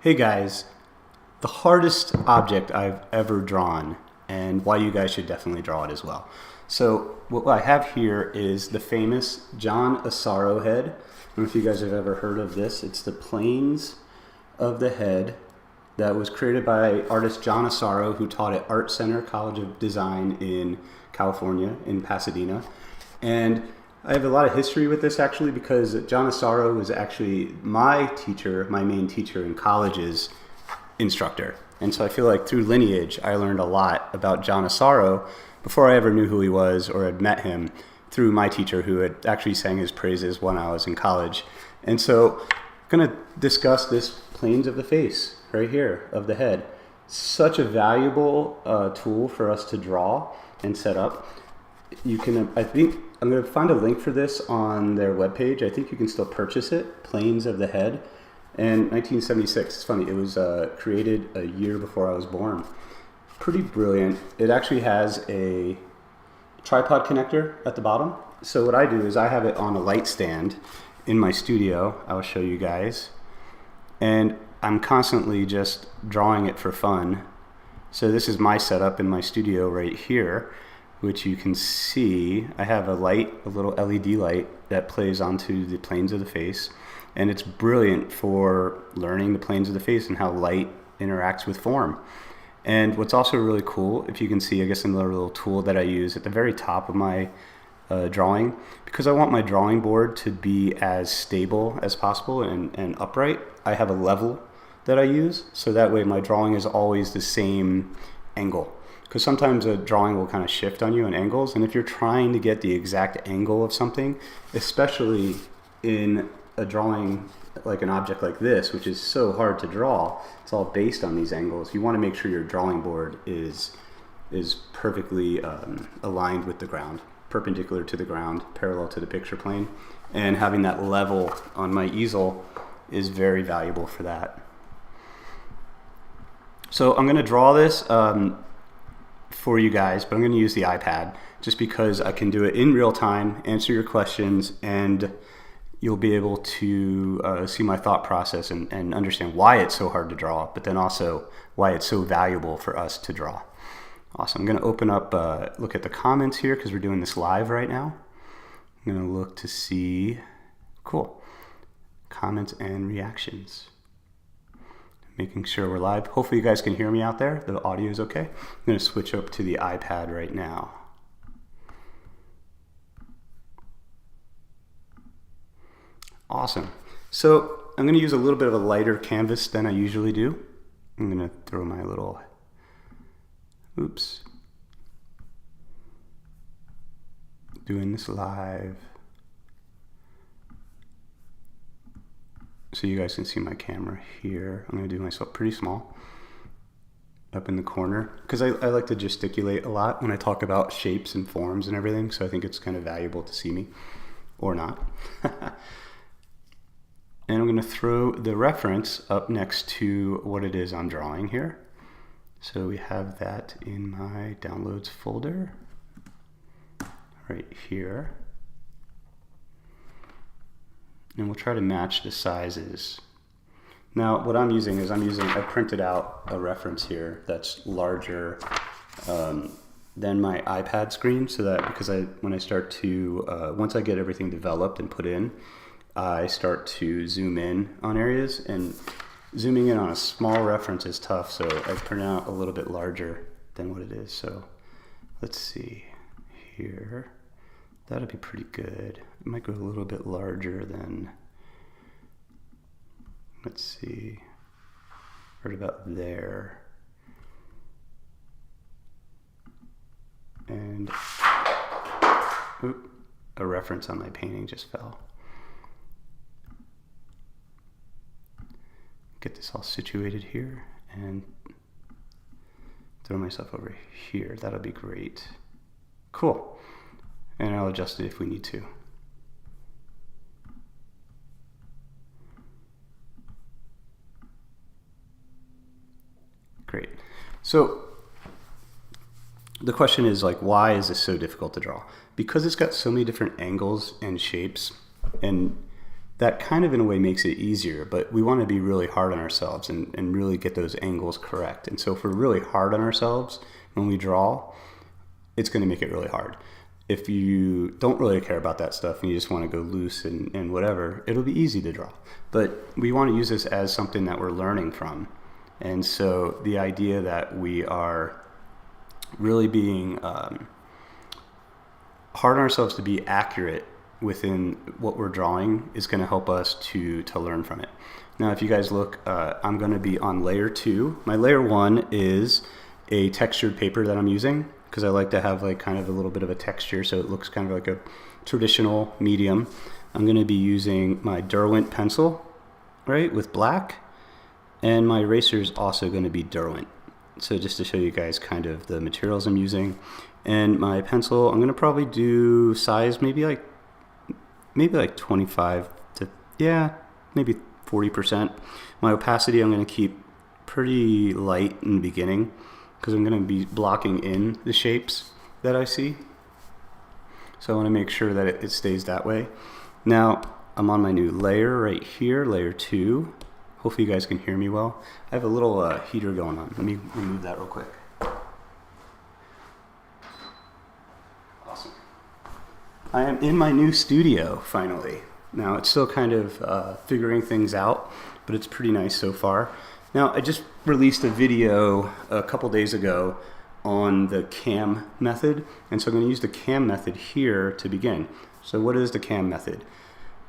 Hey guys, the hardest object I've ever drawn, and why you guys should definitely draw it as well. So what I have here is the famous John Asaro head. I don't know if you guys have ever heard of this. It's the planes of the head that was created by artist John Asaro, who taught at Art Center College of Design in California, in Pasadena. And I have a lot of history with this actually because John Asaro was actually my teacher, my main teacher in college's instructor. And so I feel like through lineage, I learned a lot about John Asaro before I ever knew who he was or had met him through my teacher who had actually sang his praises when I was in college. And so I'm going to discuss this planes of the face right here of the head. Such a valuable tool for us to draw and set up. You can, I think, I'm going to find a link for this on their webpage. I think you can still purchase it, Planes of the Head. And 1976, it's funny, it was created a year before I was born. Pretty brilliant. It actually has a tripod connector at the bottom. So what I do is I have it on a light stand in my studio. I'll show you guys. And I'm constantly just drawing it for fun. So this is my setup in my studio right here, which you can see. I have a light, a little LED light that plays onto the planes of the face, and it's brilliant for learning the planes of the face and how light interacts with form. And what's also really cool, if you can see, I guess another little tool that I use at the very top of my drawing, because I want my drawing board to be as stable as possible and upright, I have a level that I use, so that way my drawing is always the same angle. Because sometimes a drawing will kind of shift on you in angles, and if you're trying to get the exact angle of something, especially in a drawing like an object like this, which is so hard to draw, it's all based on these angles, you want to make sure your drawing board is perfectly aligned with the ground, perpendicular to the ground, parallel to the picture plane, and having that level on my easel is very valuable for that. So I'm going to draw this for you guys, but I'm going to use the iPad just because I can do it in real time, answer your questions, and you'll be able to see my thought process and understand why it's so hard to draw, but then also why it's so valuable for us to draw. Awesome. I'm going to open up, look at the comments here because we're doing this live right now. I'm going to look to see, cool, comments and reactions. Making sure we're live. Hopefully you guys can hear me out there. The audio is okay. I'm going to switch up to the iPad right now. Awesome. So I'm going to use a little bit of a lighter canvas than I usually do. I'm going to throw my little, oops, doing this live. So you guys can see my camera here. I'm going to do myself pretty small up in the corner because I like to gesticulate a lot when I talk about shapes and forms and everything, so I think it's kind of valuable to see me, or not. And I'm going to throw the reference up next to what it is I'm drawing here. So we have that in my downloads folder right here. And we'll try to match the sizes. Now what I'm using is I printed out a reference here that's larger than my iPad screen, so that because when I start to, once I get everything developed and put in, I start to zoom in on areas, and zooming in on a small reference is tough, so I print out a little bit larger than what it is. So let's see here. That'll be pretty good. It might go a little bit larger than, let's see, right about there. And, a reference on my painting just fell. Get this all situated here and throw myself over here. That'll be great. Cool. And I'll adjust it if we need to. Great. So the question is, like, why is this so difficult to draw? Because it's got so many different angles and shapes, and that kind of in a way makes it easier, but we want to be really hard on ourselves and really get those angles correct. And so if we're really hard on ourselves when we draw, it's going to make it really hard. If you don't really care about that stuff and you just want to go loose and whatever, it'll be easy to draw. But we want to use this as something that we're learning from. And so the idea that we are really being hard on ourselves to be accurate within what we're drawing is going to help us to learn from it. Now, if you guys look, I'm going to be on layer 2. My layer 1 is a textured paper that I'm using because I like to have like kind of a little bit of a texture so it looks kind of like a traditional medium. I'm going to be using my Derwent pencil, right, with black, and my eraser is also going to be Derwent. So just to show you guys kind of the materials I'm using. And my pencil, I'm going to probably do size maybe like 25 to, yeah, maybe 40%. My opacity I'm going to keep pretty light in the beginning because I'm going to be blocking in the shapes that I see. So I want to make sure that it stays that way. Now I'm on my new layer right here, layer 2. Hopefully you guys can hear me well. I have a little heater going on. Let me remove that real quick. Awesome. I am in my new studio finally. Now it's still kind of figuring things out, but it's pretty nice so far. Now I just released a video a couple days ago on the CAM method, and so I'm going to use the CAM method here to begin. So what is the CAM method?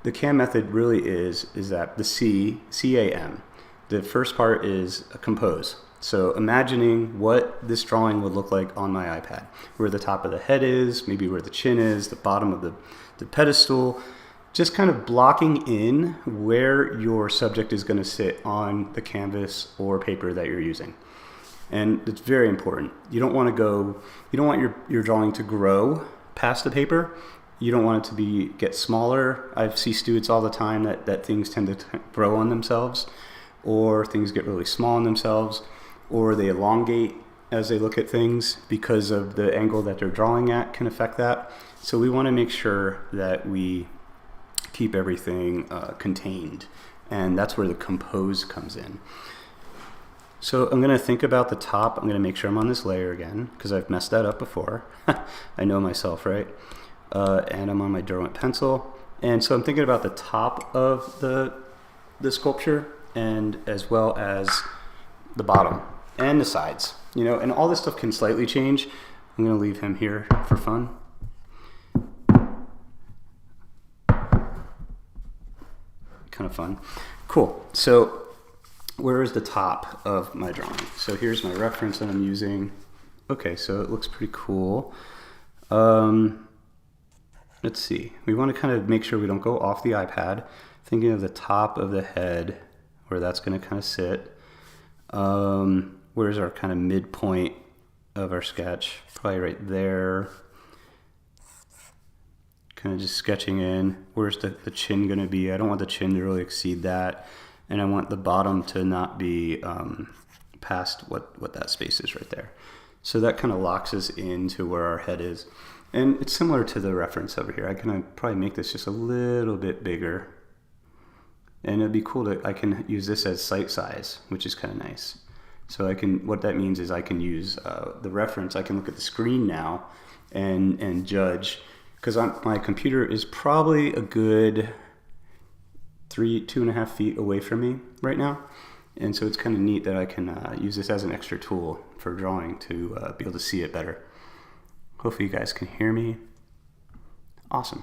The CAM method really is that the C-A-M. The first part is compose. So imagining what this drawing would look like on my iPad. Where the top of the head is, maybe where the chin is, the bottom of the pedestal. Just kind of blocking in where your subject is going to sit on the canvas or paper that you're using. And it's very important. You don't want your drawing to grow past the paper. You don't want it to get smaller. I see students all the time that things tend to grow on themselves, or things get really small on themselves, or they elongate as they look at things because of the angle that they're drawing at can affect that. So we want to make sure that we keep everything contained, and that's where the compose comes in. So I'm going to think about the top. I'm going to make sure I'm on this layer again because I've messed that up before. I know myself, right? And I'm on my Derwent pencil, and so I'm thinking about the top of the sculpture, and as well as the bottom and the sides, and all this stuff can slightly change. I'm going to leave him here for fun. Kind of fun. Cool. So where is the top of my drawing? So here's my reference that I'm using. Okay, so it looks pretty cool. Let's see. We want to kind of make sure we don't go off the iPad. Thinking of the top of the head, where that's going to kind of sit. Where's our kind of midpoint of our sketch? Probably right there. Kind of just sketching in. Where's the chin going to be? I don't want the chin to really exceed that. And I want the bottom to not be past what that space is right there. So that kind of locks us into where our head is. And it's similar to the reference over here. I can probably make this just a little bit bigger. And it'd be cool I can use this as sight size, which is kind of nice. So what that means is I can use the reference. I can look at the screen now and judge, because my computer is probably a good 2.5 feet away from me right now. And so it's kind of neat that I can use this as an extra tool for drawing to be able to see it better. Hopefully you guys can hear me. Awesome.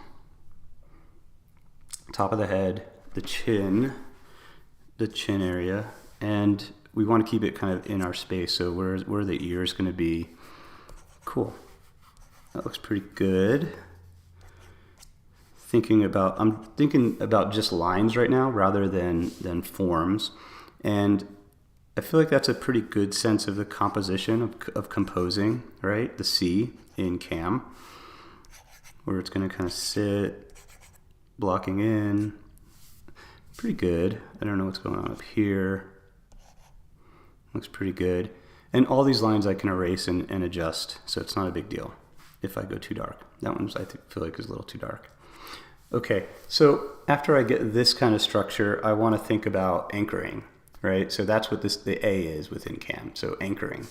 Top of the head, the chin area, and we want to keep it kind of in our space. So where the ear is going to be. Cool. That looks pretty good. I'm thinking about just lines right now rather than forms, and I feel like that's a pretty good sense of the composition of composing, right? The C in CAM, where it's going to kind of sit, blocking in. Pretty good. I don't know what's going on up here. Looks pretty good. And all these lines I can erase and adjust, so it's not a big deal if I go too dark. That one I feel like is a little too dark. Okay, so after I get this kind of structure, I want to think about anchoring, right? So that's what the A is within CAM, so anchoring.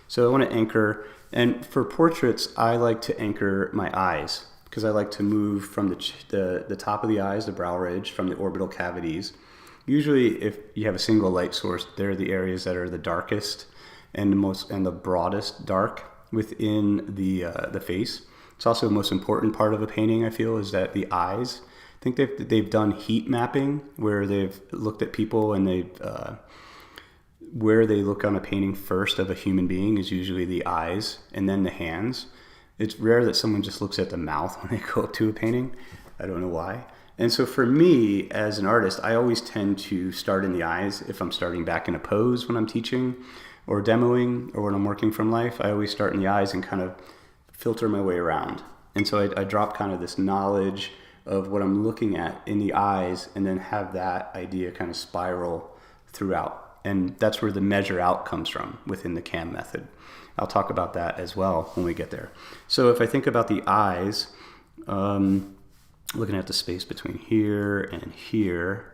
So I want to anchor, and for portraits, I like to anchor my eyes because I like to move from the top of the eyes, the brow ridge, from the orbital cavities. Usually, if you have a single light source, they're the areas that are the darkest and the broadest dark within the face. It's also the most important part of a painting, I feel, is that the eyes. I think they've done heat mapping where they've looked at people and where they look on a painting first of a human being is usually the eyes and then the hands. It's rare that someone just looks at the mouth when they go up to a painting. I don't know why. And so for me, as an artist, I always tend to start in the eyes if I'm starting back in a pose when I'm teaching or demoing or when I'm working from life. I always start in the eyes and kind of filter my way around. And so I drop kind of this knowledge of what I'm looking at in the eyes and then have that idea kind of spiral throughout. And that's where the measure out comes from within the CAM method. I'll talk about that as well when we get there. So if I think about the eyes, looking at the space between here and here,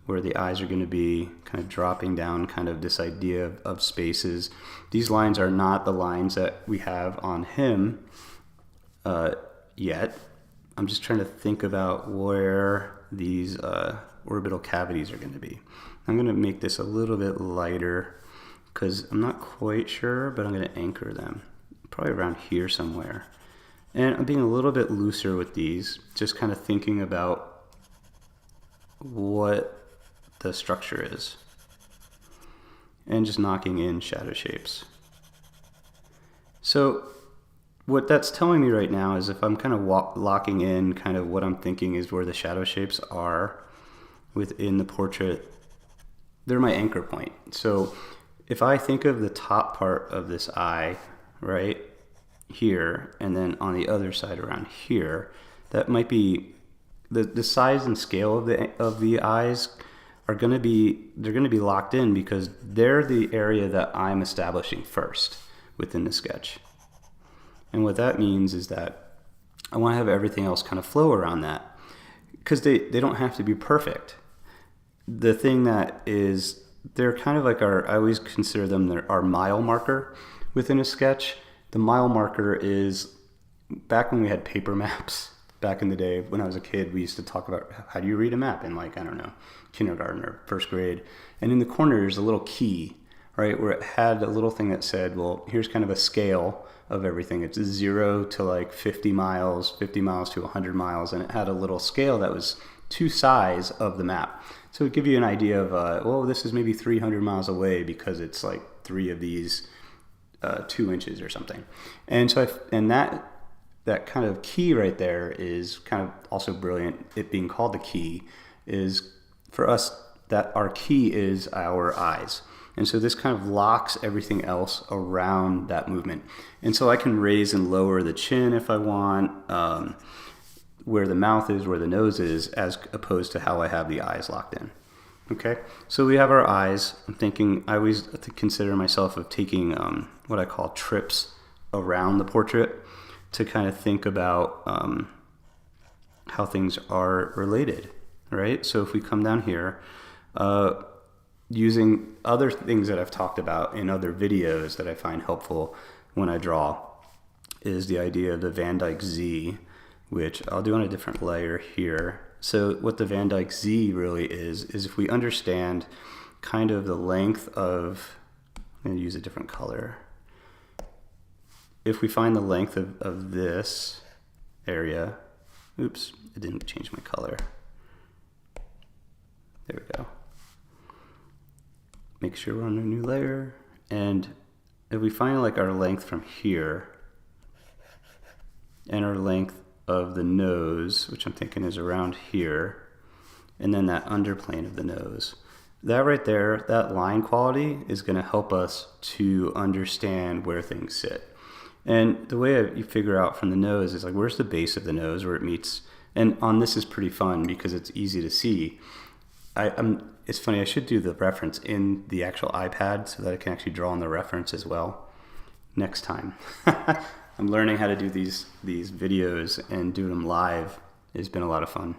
where the eyes are going to be kind of dropping down, kind of this idea of spaces. These lines are not the lines that we have on him yet. I'm just trying to think about where these orbital cavities are going to be. I'm going to make this a little bit lighter because I'm not quite sure, but I'm going to anchor them probably around here somewhere. And I'm being a little bit looser with these, just kind of thinking about what the structure is and just knocking in shadow shapes. So what that's telling me right now is if I'm kind of locking in kind of what I'm thinking is where the shadow shapes are within the portrait, they're my anchor point. So if I think of the top part of this eye right here and then on the other side around here, that might be the size and scale of the eyes are going to be locked in because they're the area that I'm establishing first within the sketch. And what that means is that I want to have everything else kind of flow around that because they don't have to be perfect. The thing that is, they're kind of like I always consider them our mile marker within a sketch. The mile marker is back when we had paper maps. Back in the day when I was a kid, we used to talk about how do you read a map in kindergarten or first grade. And in the corner there's a little key, right, where it had a little thing that said, well, here's kind of a scale of everything. It's 0 to 50 miles to 100 miles. And it had a little scale that was two sides of the map. So it would give you an idea of, well, this is maybe 300 miles away because it's like 3 of these 2 inches or something. And so that kind of key right there is kind of also brilliant. It being called the key is for us that our key is our eyes. And so this kind of locks everything else around that movement. And so I can raise and lower the chin if I want, where the mouth is, where the nose is, as opposed to how I have the eyes locked in. Okay, so we have our eyes. I'm thinking, I always consider myself of taking what I call trips around the portrait to kind of think about how things are related, right? So if we come down here, using other things that I've talked about in other videos that I find helpful when I draw is the idea of the Van Dyke Z, which I'll do on a different layer here. So what the Van Dyke Z really is if we understand kind of the length of, I'm going to use a different color. If we find the length of this area, oops, it didn't change my color. There we go. Make sure we're on a new layer. And if we find our length from here and our length of the nose, which I'm thinking is around here, and then that underplane of the nose, that right there, that line quality is going to help us to understand where things sit. And the way you figure out from the nose is where's the base of the nose where it meets. And on this is pretty fun because it's easy to see. It's funny, I should do the reference in the actual iPad so that I can actually draw on the reference as well next time. I'm learning how to do these videos and do them live It's been a lot of fun.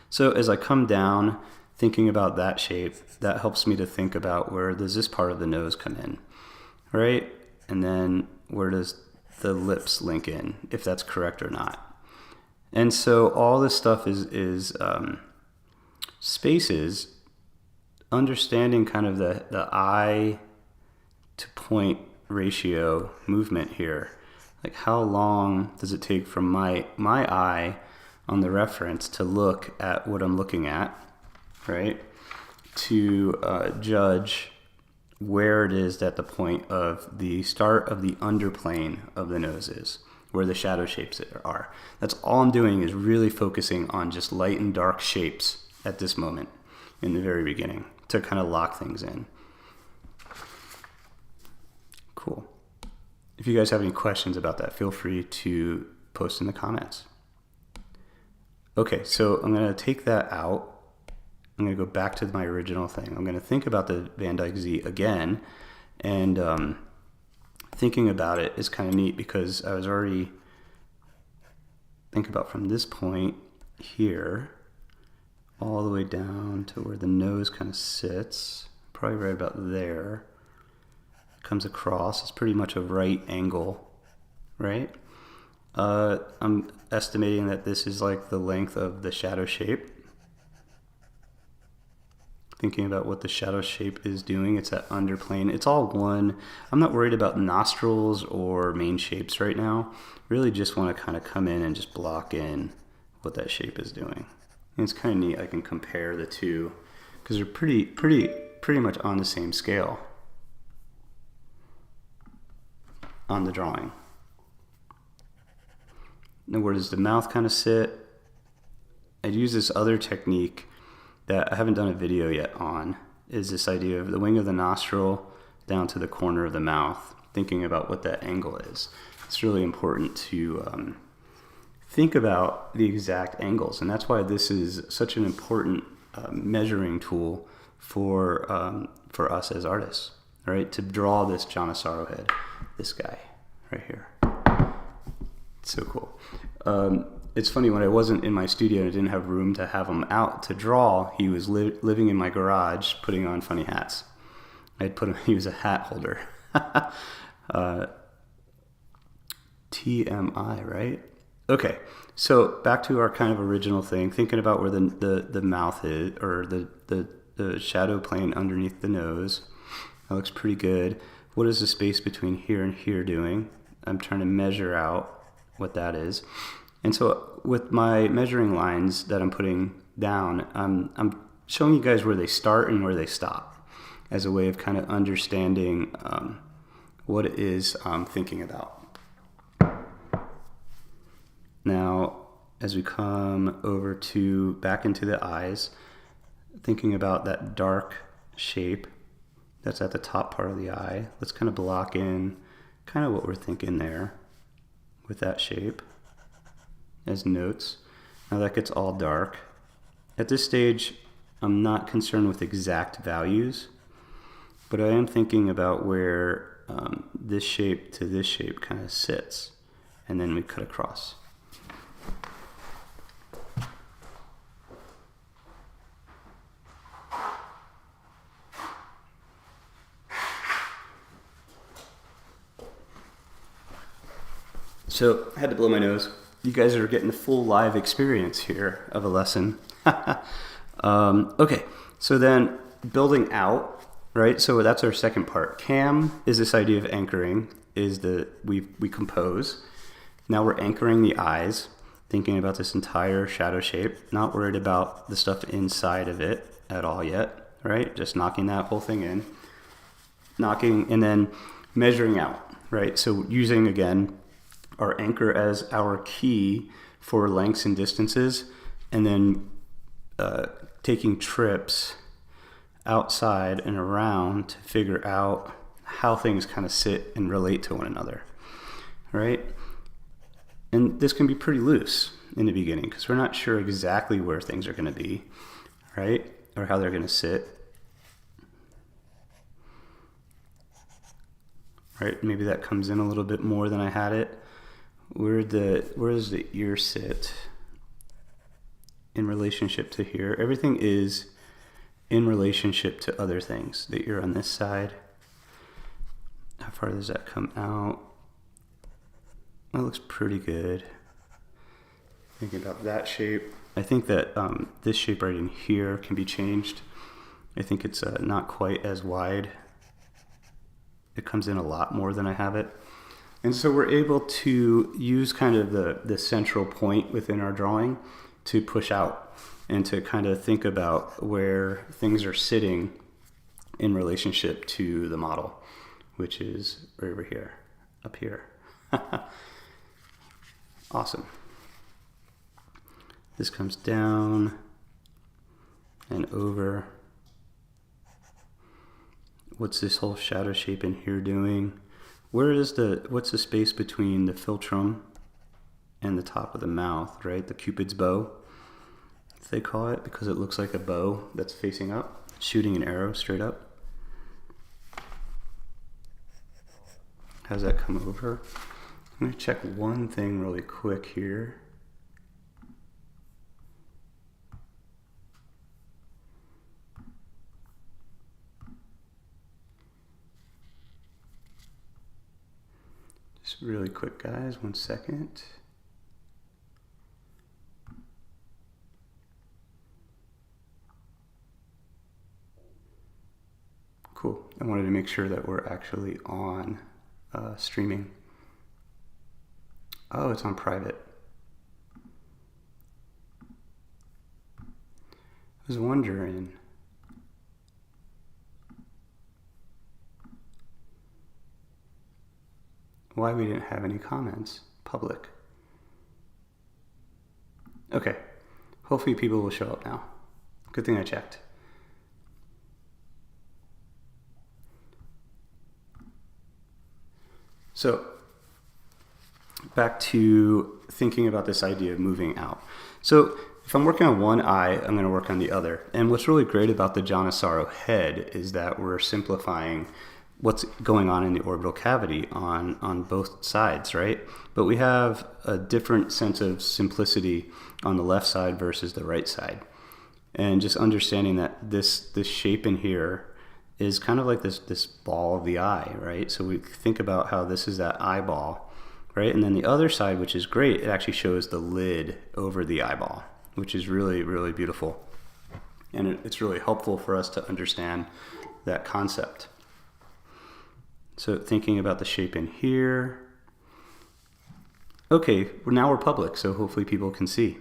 So as I come down, thinking about that shape, that helps me to think about where does this part of the nose come in, right? And then where does the lips link in, if that's correct or not. And so all this stuff is spaces, understanding kind of the eye to point ratio movement here. Like how long does it take from my eye on the reference to look at what I'm looking at, right? To judge where it is that the point of the start of the underplane of the nose is, where the shadow shapes are. That's all I'm doing is really focusing on just light and dark shapes at this moment in the very beginning to kind of lock things in. Cool. If you guys have any questions about that, feel free to post in the comments. Okay, so I'm going to take that out. I'm going to go back to my original thing. I'm going to think about the Van Dyke Z again, and thinking about it is kind of neat because I was already thinking about from this point here all the way down to where the nose kind of sits, probably right about there. Comes across, it's pretty much a right angle, right? I'm estimating that this is like the length of the shadow shape. Thinking about what the shadow shape is doing, it's that underplane. It's all one. I'm not worried about nostrils or main shapes right now. Really just want to kind of come in and just block in what that shape is doing. And it's kind of neat. I can compare the two because they're pretty much on the same scale on the drawing. Now where does the mouth kind of sit? I'd use this other technique that I haven't done a video yet on, is this idea of the wing of the nostril down to the corner of the mouth, thinking about what that angle is. It's really important to think about the exact angles, and that's why this is such an important measuring tool for us as artists, right? To draw this John Asaro head, this guy right here. It's so cool. It's funny, when I wasn't in my studio and I didn't have room to have him out to draw, he was living in my garage putting on funny hats. I'd put him, he was a hat holder. TMI, right? Okay, so back to our kind of original thing, thinking about where the mouth is, or the shadow plane underneath the nose. That looks pretty good. What is the space between here and here doing? I'm trying to measure out what that is. And so with my measuring lines that I'm putting down, I'm showing you guys where they start and where they stop as a way of kind of understanding what it is I'm thinking about. Now, as we come over to back into the eyes, thinking about that dark shape that's at the top part of the eye, let's kind of block in kind of what we're thinking there with that shape as notes. Now that gets all dark. At this stage, I'm not concerned with exact values, but I am thinking about where this shape to this shape kind of sits, and then we cut across. So I had to blow my nose. You guys are getting the full live experience here of a lesson. Okay, so then building out, right? So that's our second part. Cam is this idea of anchoring, is we compose. Now we're anchoring the eyes, thinking about this entire shadow shape, not worried about the stuff inside of it at all yet, right? Just knocking that whole thing in. Knocking and then measuring out, right? So using, again, our anchor as our key for lengths and distances, and then taking trips outside and around to figure out how things kind of sit and relate to one another, right? And this can be pretty loose in the beginning because we're not sure exactly where things are going to be, right? Or how they're going to sit. Right? Maybe that comes in a little bit more than I had it. where does the ear sit in relationship to here? Everything is in relationship to other things. The ear on this side, how far does that come out? That looks pretty good. Thinking about that shape, I think that this shape right in here can be changed. I think it's not quite as wide. It comes in a lot more than I have it. And so we're able to use kind of the central point within our drawing to push out and to kind of think about where things are sitting in relationship to the model, which is right over here, up here. Awesome. This comes down and over. What's this whole shadow shape in here doing? What's the space between the philtrum and the top of the mouth, right? The Cupid's bow, they call it, because it looks like a bow that's facing up, shooting an arrow straight up. How does that come over? I'm going to check one thing really quick here. Just really quick, guys, 1 second. Cool. I wanted to make sure that we're actually on streaming. Oh, it's on private. I was wondering. Why we didn't have any comments public. Okay, hopefully people will show up now. Good thing I checked. So back to thinking about this idea of moving out. So if I'm working on one eye, I'm going to work on the other. And what's really great about the John Asaro head is that we're simplifying what's going on in the orbital cavity on both sides, right? But we have a different sense of simplicity on the left side versus the right side. And just understanding that this shape in here is kind of like this ball of the eye, right? So we think about how this is that eyeball, right? And then the other side, which is great, it actually shows the lid over the eyeball, which is really, really beautiful. And it's really helpful for us to understand that concept. So thinking about the shape in here. Okay, now we're public, so hopefully people can see.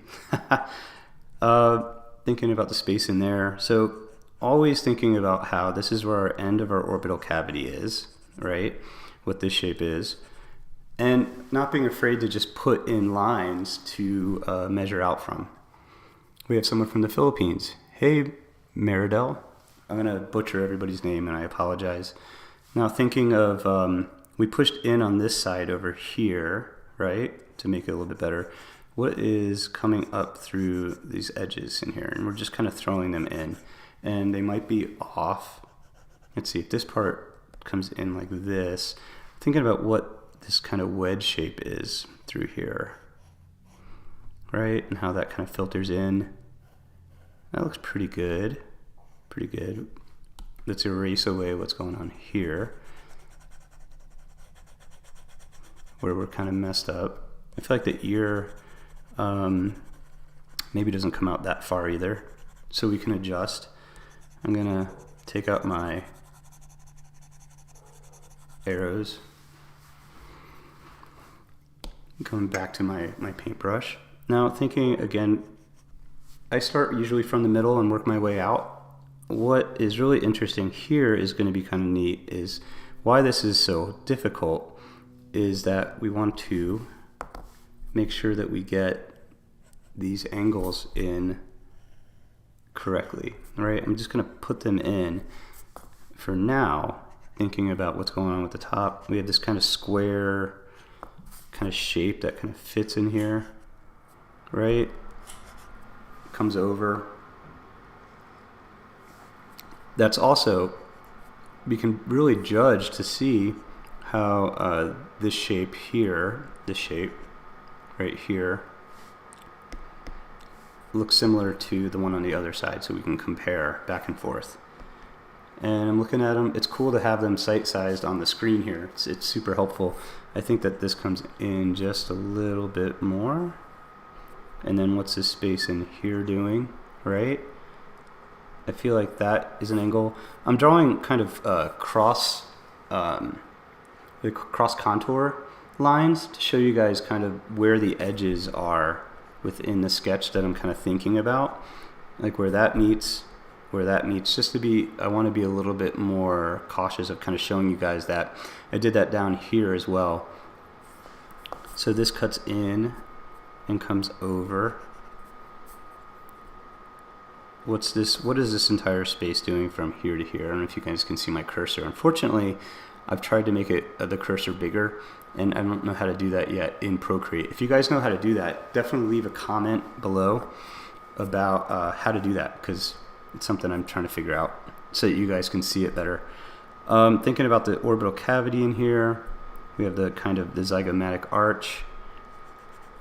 Thinking about the space in there. So always thinking about how this is where our end of our orbital cavity is, right? What this shape is. And not being afraid to just put in lines to measure out from. We have someone from the Philippines. Hey, Meridel. I'm going to butcher everybody's name, and I apologize. Now thinking of, we pushed in on this side over here, right, to make it a little bit better. What is coming up through these edges in here? And we're just kind of throwing them in. And they might be off. Let's see, if this part comes in like this, thinking about what this kind of wedge shape is through here, right? And how that kind of filters in. That looks pretty good, pretty good. Let's erase away what's going on here, where we're kind of messed up. I feel like the ear maybe doesn't come out that far either, so we can adjust. I'm gonna take out my arrows. Going back to my paintbrush. Now thinking again, I start usually from the middle and work my way out. What is really interesting here is going to be kind of neat is why this is so difficult is that we want to make sure that we get these angles in correctly, right? I'm just going to put them in for now, thinking about what's going on with the top. We have this kind of square kind of shape that kind of fits in here, right? Comes over. That's also, we can really judge to see how this shape here, this shape, right here looks similar to the one on the other side, so we can compare back and forth. And I'm looking at them. It's cool to have them sight-sized on the screen here. It's super helpful. I think that this comes in just a little bit more. And then what's this space in here doing, right? I feel like that is an angle. I'm drawing kind of cross contour lines to show you guys kind of where the edges are within the sketch that I'm kind of thinking about, like where that meets, just to be, I want to be a little bit more cautious of kind of showing you guys that. I did that down here as well. So this cuts in and comes over. What is this entire space doing from here to here? I don't know if you guys can see my cursor. Unfortunately, I've tried to make it the cursor bigger, and I don't know how to do that yet in Procreate. If you guys know how to do that, definitely leave a comment below about how to do that, because it's something I'm trying to figure out so that you guys can see it better. Thinking about the orbital cavity in here, we have the kind of the zygomatic arch.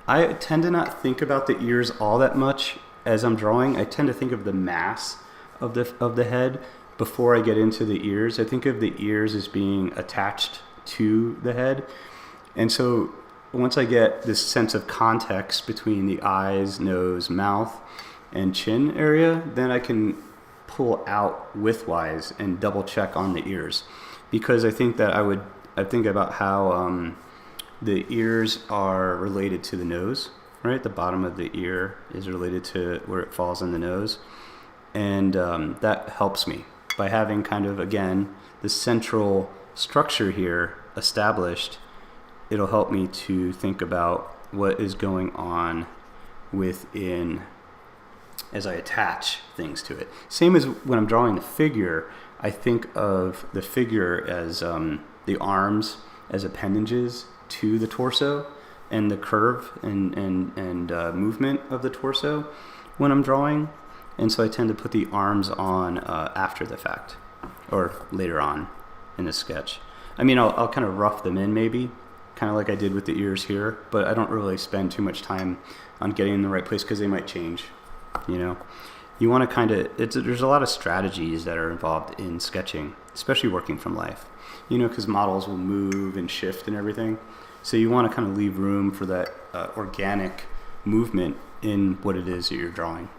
I tend to not think about the ears all that much as I'm drawing. I tend to think of the mass of the head before I get into the ears. I think of the ears as being attached to the head. And so once I get this sense of context between the eyes, nose, mouth, and chin area, then I can pull out widthwise and double check on the ears. Because I think that I think about how the ears are related to the nose, right? The bottom of the ear is related to where it falls in the nose. And that helps me by having kind of, again, the central structure here established. It'll help me to think about what is going on within as I attach things to it. Same as when I'm drawing the figure, I think of the figure as the arms as appendages to the torso, and the curve and movement of the torso when I'm drawing. And so I tend to put the arms on after the fact, or later on in the sketch. I mean, I'll kind of rough them in maybe, kind of like I did with the ears here, but I don't really spend too much time on getting in the right place because they might change, you know. You want to kind of, there's a lot of strategies that are involved in sketching, especially working from life, you know, because models will move and shift and everything. So you want to kind of leave room for that organic movement in what it is that you're drawing.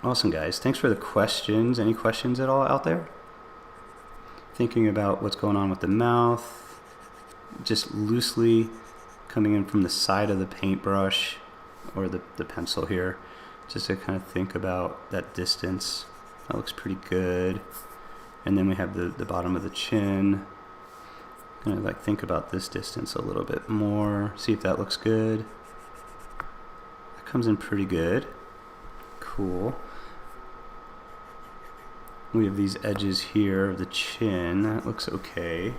Awesome, guys. Thanks for the questions. Any questions at all out there? Thinking about what's going on with the mouth, just loosely coming in from the side of the paintbrush or the pencil here, just to kind of think about that distance. That looks pretty good. And then we have the bottom of the chin. Kind of like think about this distance a little bit more, see if that looks good. That comes in pretty good. Cool. We have these edges here of the chin. That looks okay.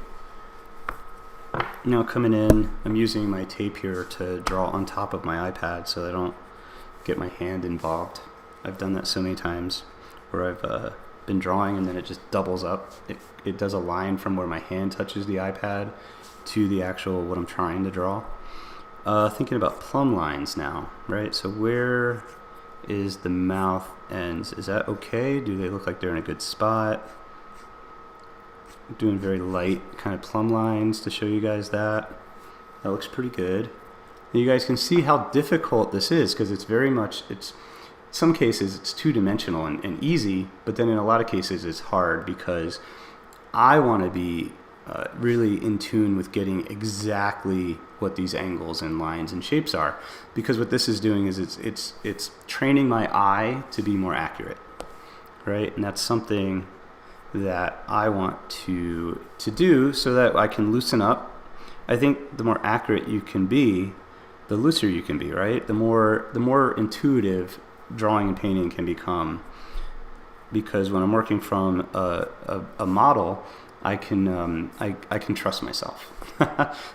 Now coming in, I'm using my tape here to draw on top of my iPad so I don't get my hand involved. I've done that so many times where I've been drawing and then it just doubles up. It does a line from where my hand touches the iPad to the actual what I'm trying to draw. Thinking about plumb lines now, right? So where is the mouth ends? Is that okay? Do they look like they're in a good spot? I'm doing very light kind of plumb lines to show you guys that. That looks pretty good. And you guys can see how difficult this is because it's very much, some cases it's two-dimensional and easy, but then in a lot of cases it's hard because I want to be really in tune with getting exactly what these angles and lines and shapes are, because what this is doing is it's training my eye to be more accurate, right? And that's something that I want to do so that I can loosen up. I think the more accurate you can be, the looser you can be, right? The more intuitive drawing and painting can become, because when I'm working from a model, I can trust myself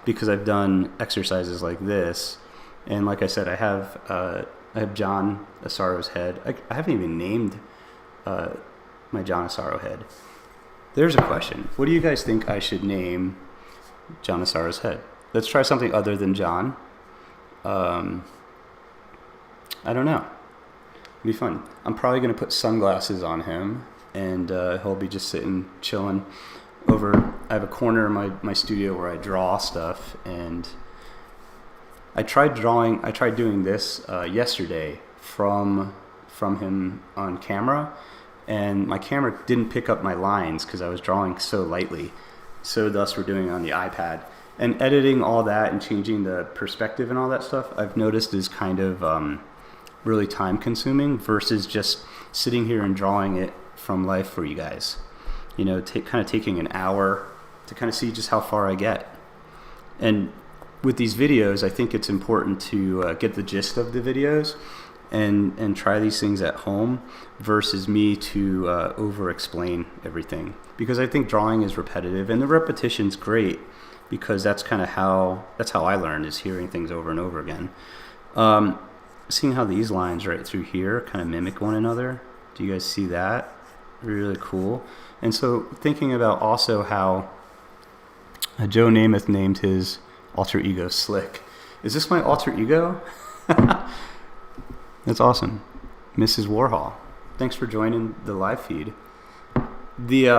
because I've done exercises like this, and like I said, I have John Asaro's head. I haven't even named my John Asaro head. There's a question. What do you guys think I should name John Asaro's head? Let's try something other than John. I don't know. It'll be fun. I'm probably going to put sunglasses on him, and he'll be just sitting, chilling over. I have a corner in my studio where I draw stuff, and I tried doing this yesterday from him on camera, and my camera didn't pick up my lines because I was drawing so lightly. So thus we're doing it on the iPad. And editing all that and changing the perspective and all that stuff, I've noticed is kind of really time consuming versus just sitting here and drawing it from life for you guys. You know, kind of taking an hour to kind of see just how far I get. And with these videos, I think it's important to get the gist of the videos and try these things at home versus me to over explain everything, because I think drawing is repetitive, and the repetition's great because that's kind of how I learned, is hearing things over and over again. Seeing how these lines right through here kind of mimic one another. Do you guys see that? Really cool. And so thinking about also how Joe Namath named his alter ego Slick. Is this my alter ego? That's awesome. Mrs. Warhol, thanks for joining the live feed. The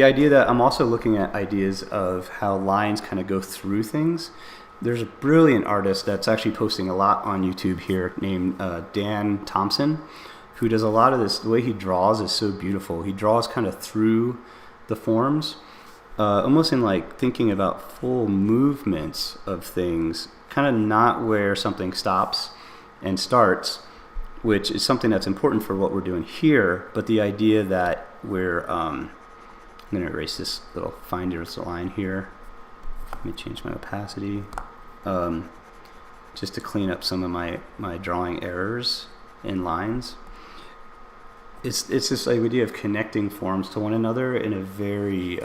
idea that I'm also looking at ideas of how lines kind of go through things. There's a brilliant artist that's actually posting a lot on YouTube here named Dan Thompson, who does a lot of this. The way he draws is so beautiful. He draws kind of through the forms, almost in like thinking about full movements of things, kind of not where something stops and starts, which is something that's important for what we're doing here, but the idea that we're, I'm going to erase this little finder's line here. Let me change my opacity, just to clean up some of my drawing errors in lines. It's this idea of connecting forms to one another in a very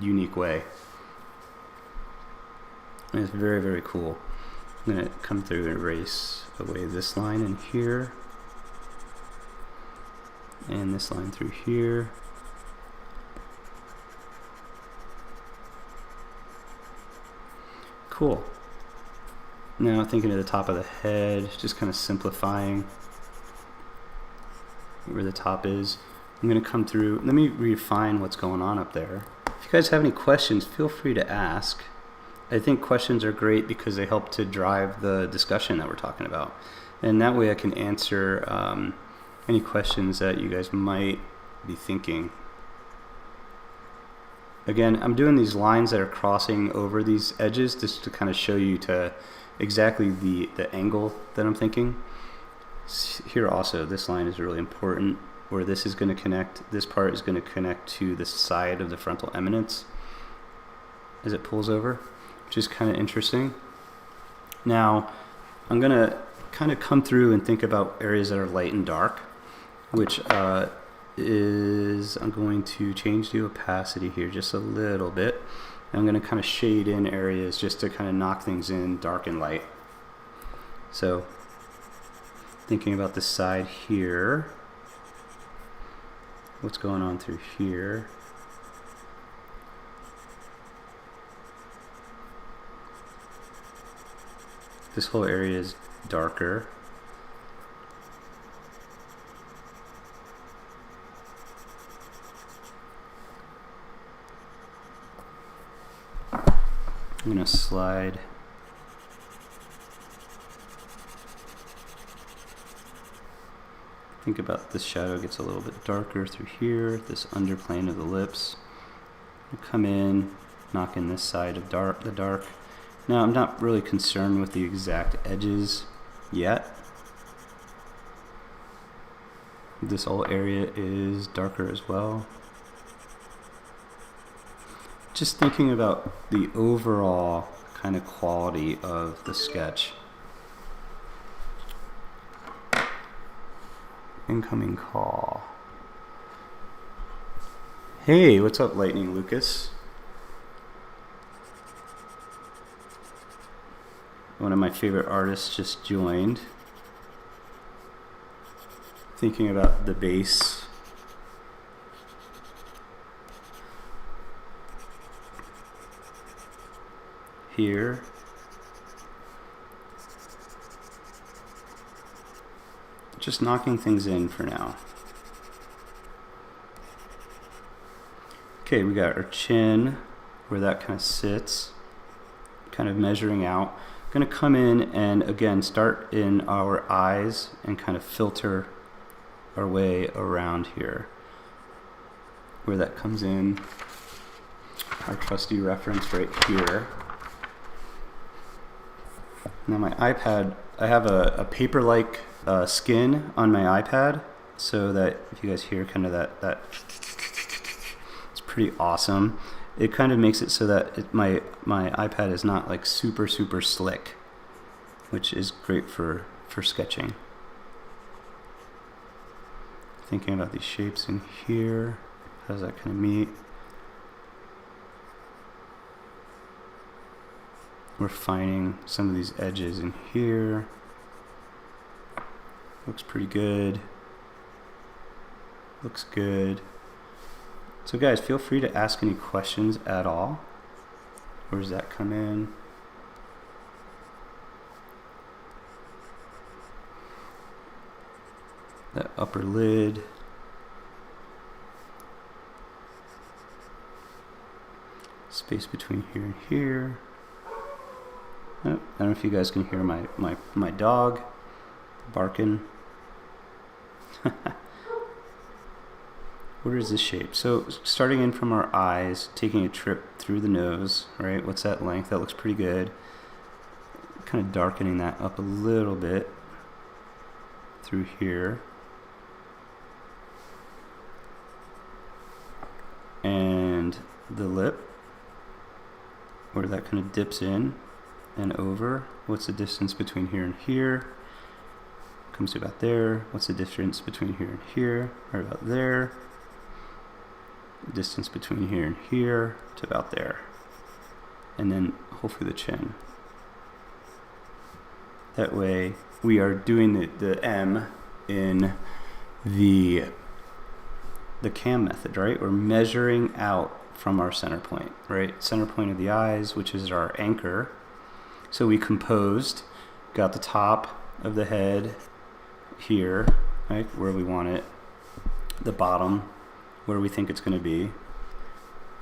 unique way. And it's very, very cool. I'm going to come through and erase away this line in here, and this line through here. Cool. Now thinking of the top of the head, just kind of simplifying where the top is. I'm going to come through. Let me refine what's going on up there. If you guys have any questions, feel free to ask. I think questions are great because they help to drive the discussion that we're talking about. And that way I can answer any questions that you guys might be thinking. Again, I'm doing these lines that are crossing over these edges just to kind of show you to exactly the angle that I'm thinking. Here also, this line is really important, where this is going to connect, this part is going to connect to the side of the frontal eminence as it pulls over, which is kind of interesting. Now, I'm going to kind of come through and think about areas that are light and dark, which is, I'm going to change the opacity here just a little bit. I'm going to kind of shade in areas just to kind of knock things in dark and light. So, thinking about the side here, what's going on through here. This whole area is darker. I'm going to slide think about this shadow gets a little bit darker through here, this underplane of the lips. Come in, knock in this side of the dark. Now I'm not really concerned with the exact edges yet. This whole area is darker as well. Just thinking about the overall kind of quality of the sketch. Incoming call. Hey, what's up, Lightning Lucas? One of my favorite artists just joined. Thinking about the bass. Here. just knocking things in for now. Okay, we got our chin, where that kind of sits, kind of measuring out. I'm going to come in and again start in our eyes and kind of filter our way around here, where that comes in. Our trusty reference right here. Now my iPad, I have a paper-like skin on my iPad, so that if you guys hear kind of that it's pretty awesome. It kind of makes it so that my iPad is not like super slick, which is great for sketching. Thinking about these shapes in here, how does that kind of meet? Refining some of these edges in here. Looks pretty good. Looks good. So guys, feel free to ask any questions at all. Where does that come in? That upper lid. Space between here and here. Oh, I don't know if you guys can hear my dog barking. Where is this shape? So starting in from our eyes, taking a trip through the nose, right? What's that length? That looks pretty good. Kind of darkening that up a little bit through here. And the lip, where that kind of dips in and over. What's the distance between here and here? Comes to about there. What's the difference between here and here? Right about there. Distance between here and here to about there. And then hopefully the chin. That way we are doing the M in the CAM method, right? We're measuring out from our center point, right? Center point of the eyes, which is our anchor. So we composed, got the top of the head here, right, where we want it, the bottom, where we think it's going to be,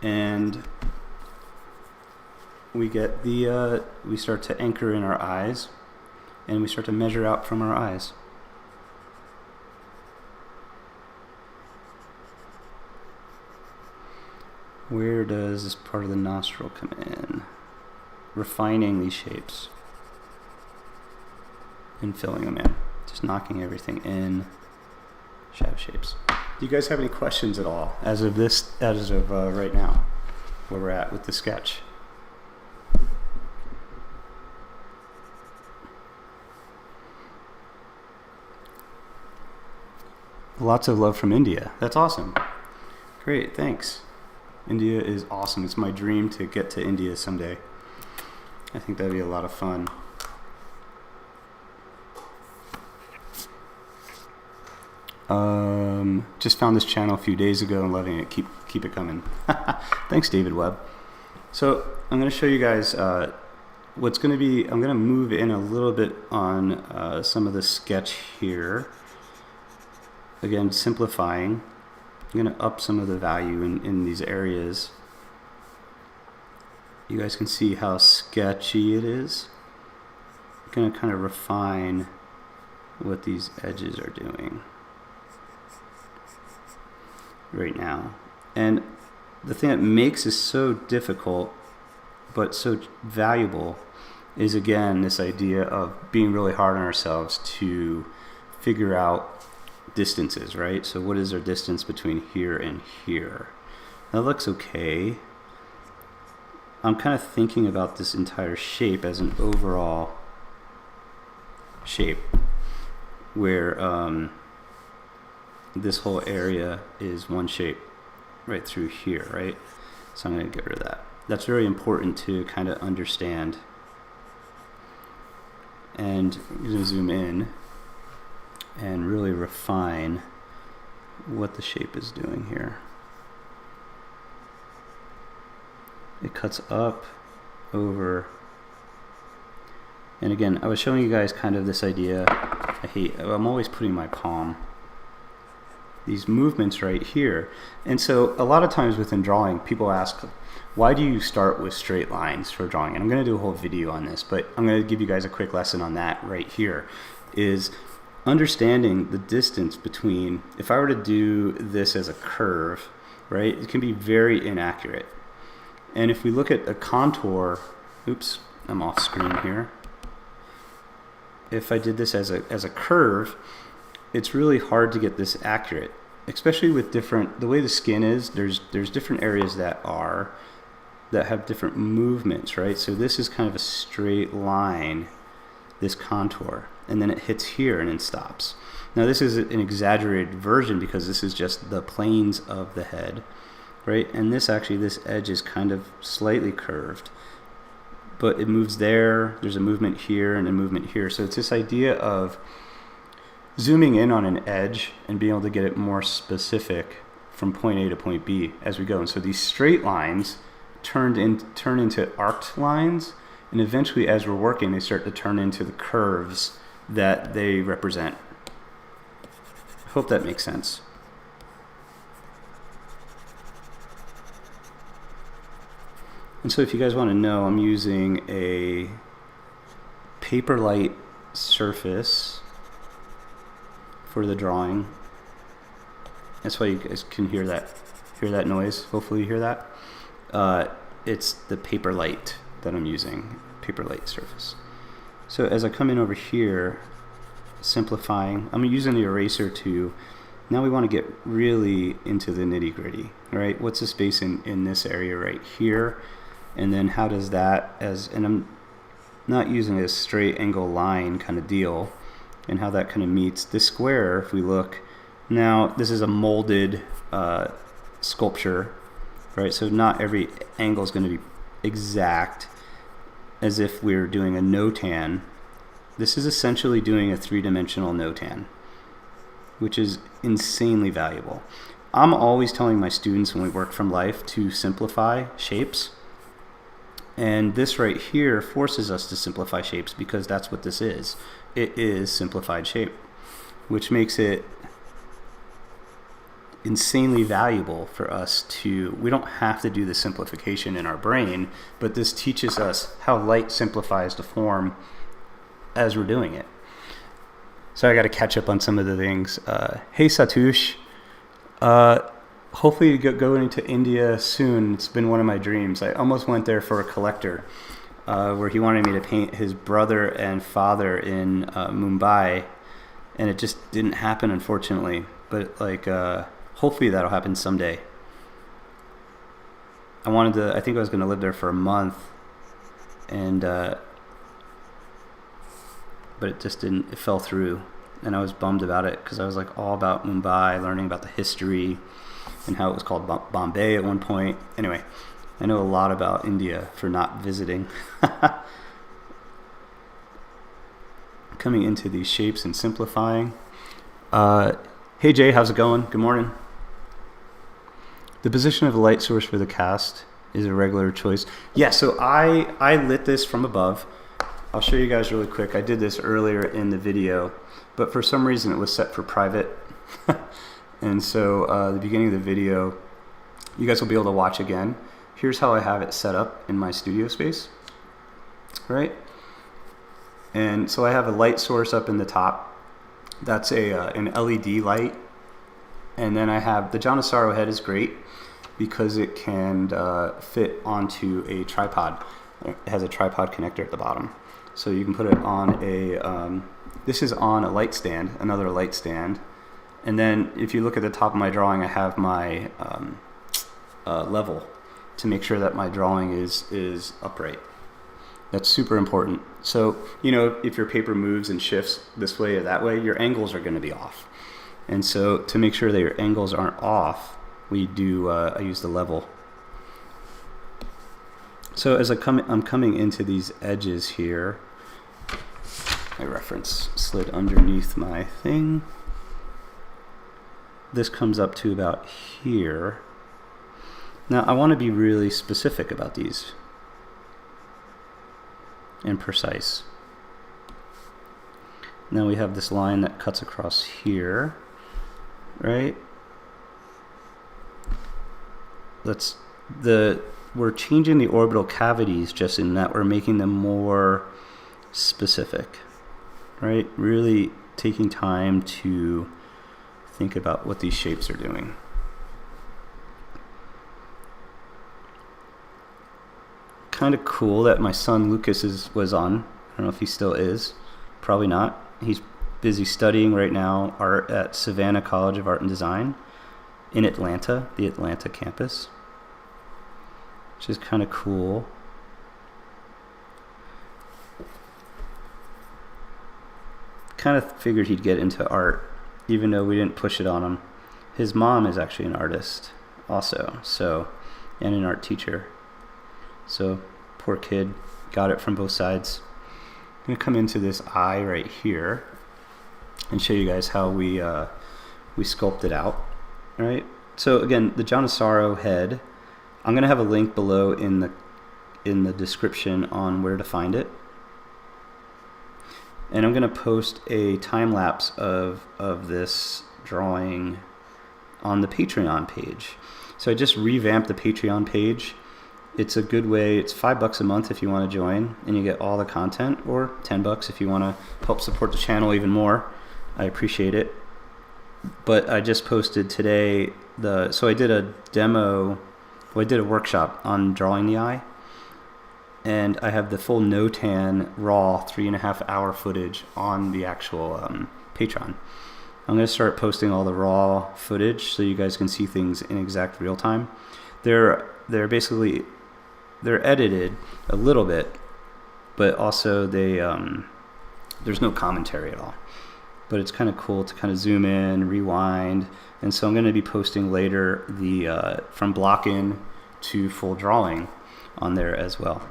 and we get the, we start to anchor in our eyes, and we start to measure out from our eyes. Where does this part of the nostril come in? Refining these shapes and filling them in. Just knocking everything in. Shadow shapes. Do you guys have any questions at all as of right now, where we're at with the sketch? Lots of love from India. That's awesome. Great, thanks. India is awesome. It's my dream to get to India someday. I think that'd be a lot of fun. Just found this channel a few days ago and loving it. Keep it coming. Thanks, David Webb. So I'm going to show you guys what's going to be. I'm going to move in a little bit on some of the sketch here. Again, simplifying. I'm going to up some of the value in these areas. You guys can see how sketchy it is. I'm going to kind of refine what these edges are doing right now. And the thing that makes this so difficult but so valuable is, again, this idea of being really hard on ourselves to figure out distances, right? So what is our distance between here and here? That looks okay. I'm kind of thinking about this entire shape as an overall shape where this whole area is one shape right through here, right? So I'm going to get rid of that. That's very important to kind of understand. And I'm going to zoom in and really refine what the shape is doing here. It cuts up, over, and again, I was showing you guys kind of this idea I'm always putting my palm, these movements right here. And so a lot of times within drawing, people ask, why do you start with straight lines for drawing? And I'm going to do a whole video on this, but I'm going to give you guys a quick lesson on that right here, is understanding the distance between, if I were to do this as a curve, right, it can be very inaccurate. And if we look at a contour, oops, I'm off screen here. If I did this as a curve, it's really hard to get this accurate, especially with the way the skin is. There's different areas that have different movements, right? So this is kind of a straight line, this contour, and then it hits here and then stops. Now this is an exaggerated version because this is just the planes of the head, right? And this edge is kind of slightly curved, but it moves there. There's a movement here and a movement here. So it's this idea of zooming in on an edge and being able to get it more specific from point A to point B as we go. And so these straight lines turn into arced lines, and eventually as we're working, they start to turn into the curves that they represent. I hope that makes sense. And so if you guys want to know, I'm using a paperlike surface for the drawing. That's why you guys can hear that noise. Hopefully you hear that. It's the paperlike that I'm using, paperlike surface. So as I come in over here, simplifying, I'm using the eraser to, now we want to get really into the nitty gritty, right? What's the space in this area right here? And then how does that, and I'm not using a straight angle line kind of deal, and how that kind of meets this square. If we look, now this is a molded sculpture, right? So not every angle is going to be exact as if we're doing a notan. This is essentially doing a three-dimensional notan, which is insanely valuable. I'm always telling my students when we work from life to simplify shapes. And this right here forces us to simplify shapes because that's what this is. It is simplified shape, which makes it insanely valuable for us to, we don't have to do the simplification in our brain, but this teaches us how light simplifies the form as we're doing it. So I got to catch up on some of the things. Hey Satush, hopefully going to India soon. It's been one of my dreams. I almost went there for a collector where he wanted me to paint his brother and father in Mumbai, and it just didn't happen, unfortunately. But hopefully that'll happen someday. I think I was going to live there for a month, and but it just didn't. It fell through, and I was bummed about it because I was all about Mumbai, learning about the history and how it was called Bombay at one point. Anyway, I know a lot about India for not visiting. Coming into these shapes and simplifying. Hey Jay, how's it going? Good morning. The position of the light source for the cast is a regular choice. Yeah, so I lit this from above. I'll show you guys really quick. I did this earlier in the video, but for some reason it was set for private. And so the beginning of the video, you guys will be able to watch again. Here's how I have it set up in my studio space, right? And so I have a light source up in the top. That's an LED light. And then I have the John Asaro head is great because it can fit onto a tripod. It has a tripod connector at the bottom. So you can put it on this is on a light stand, another light stand. And then if you look at the top of my drawing, I have my level to make sure that my drawing is upright. That's super important. So, if your paper moves and shifts this way or that way, your angles are going to be off. And so to make sure that your angles aren't off, I use the level. So as I'm coming into these edges here, my reference slid underneath my thing. This comes up to about here. Now I want to be really specific about these and precise. Now we have this line that cuts across here, right? We're changing the orbital cavities just in that we're making them more specific, right? Really taking time to think about what these shapes are doing. Kind of cool that my son Lucas was on. I don't know if he still is. Probably not. He's busy studying right now art at Savannah College of Art and Design in Atlanta, the Atlanta campus, which is kind of cool. Kind of figured he'd get into art, even though we didn't push it on him. His mom is actually an artist also, and an art teacher. So poor kid, got it from both sides. I'm gonna come into this eye right here and show you guys how we sculpt it out. All right. So again, the John Asaro head. I'm gonna have a link below in the description on where to find it, and I'm gonna post a time lapse of this drawing on the Patreon page. So I just revamped the Patreon page. It's a good way. It's $5 a month if you want to join, and you get all the content, or $10 if you want to help support the channel even more. I appreciate it. But I just posted today so I did a demo. Well, I did a workshop on drawing the eye, and I have the full no-tan raw 3.5 hour footage on the actual Patreon. I'm going to start posting all the raw footage so you guys can see things in exact real time. They're edited a little bit, but also there's no commentary at all. But it's kind of cool to kind of zoom in, rewind, and so I'm going to be posting later the from block in to full drawing on there as well.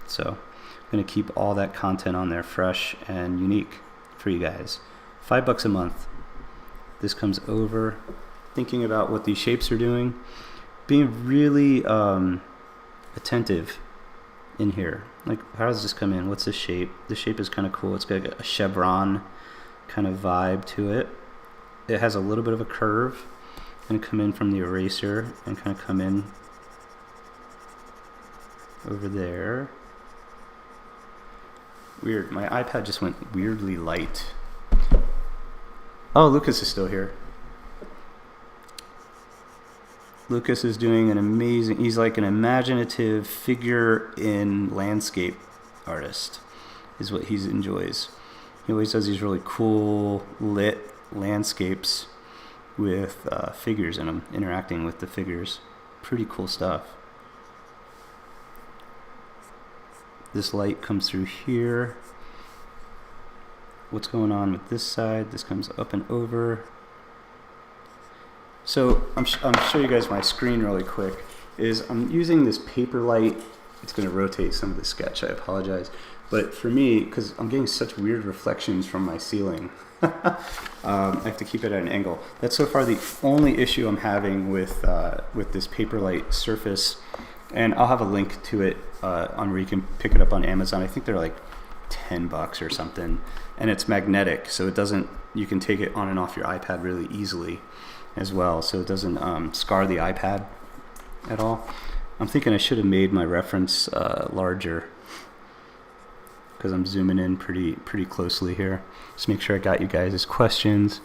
So I'm going to keep all that content on there fresh and unique for you guys. $5 a month. This comes over, thinking about what these shapes are doing, being really attentive in here. Like, how does this come in? What's the shape? The shape is kind of cool. It's got a chevron kind of vibe to it. It has a little bit of a curve. It's going to come in from the eraser and kind of come in over there. Weird. My iPad just went weirdly light. Oh, Lucas is still here. Lucas is doing an amazing, he's like an imaginative figure in landscape artist is what he enjoys. He always does these really cool lit landscapes with figures in them, interacting with the figures. Pretty cool stuff. This light comes through here. What's going on with this side? This comes up and over. So I'm show you guys my screen really quick. I'm using this paperlike. It's going to rotate some of the sketch. I apologize, but for me, because I'm getting such weird reflections from my ceiling, I have to keep it at an angle. That's so far the only issue I'm having with this paperlike surface, and I'll have a link to it on where you can pick it up on Amazon. I think they're like $10 or something, and it's magnetic, so it doesn't. You can take it on and off your iPad really easily as well, so it doesn't scar the iPad at all. I'm thinking I should have made my reference larger because I'm zooming in pretty closely here. Just make sure I got you guys' questions.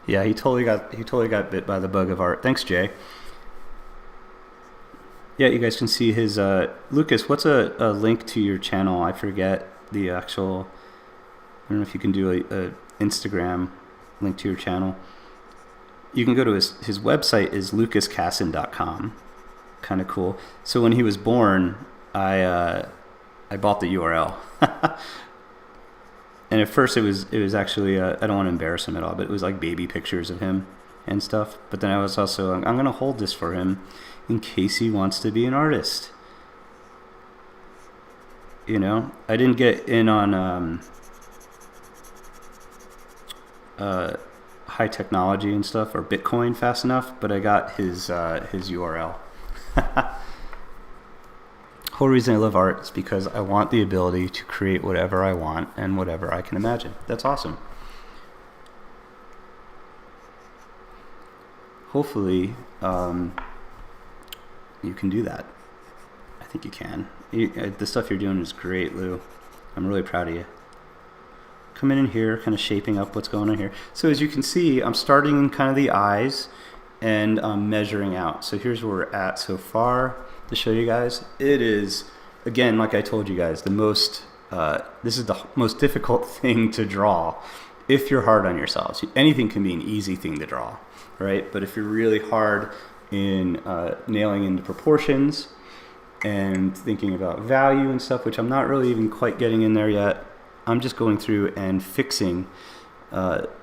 Yeah, he totally got bit by the bug of art. Thanks, Jay. Yeah, you guys can see his Lucas. What's a link to your channel? I forget the actual. I don't know if you can do a Instagram link to your channel. You can go to his website is lucascasson.com. Kind of cool. So when he was born, I bought the URL. And at first it was actually I don't want to embarrass him at all, but it was like baby pictures of him and stuff. But then I was also I'm going to hold this for him in case he wants to be an artist. You know, I didn't get in on high technology and stuff or Bitcoin fast enough, but I got his URL. whole reason I love art is because I want the ability to create whatever I want and whatever I can imagine. That's awesome. Hopefully, you can do that. I think you can. The stuff you're doing is great, Lou. I'm really proud of you. Coming in here, kind of shaping up what's going on here. So as you can see, I'm starting in kind of the eyes and I'm measuring out. So here's where we're at so far to show you guys. It is, again, like I told you guys, this is the most difficult thing to draw if you're hard on yourselves. Anything can be an easy thing to draw, right? But if you're really hard in nailing into proportions and thinking about value and stuff, which I'm not really even quite getting in there yet, I'm just going through and fixing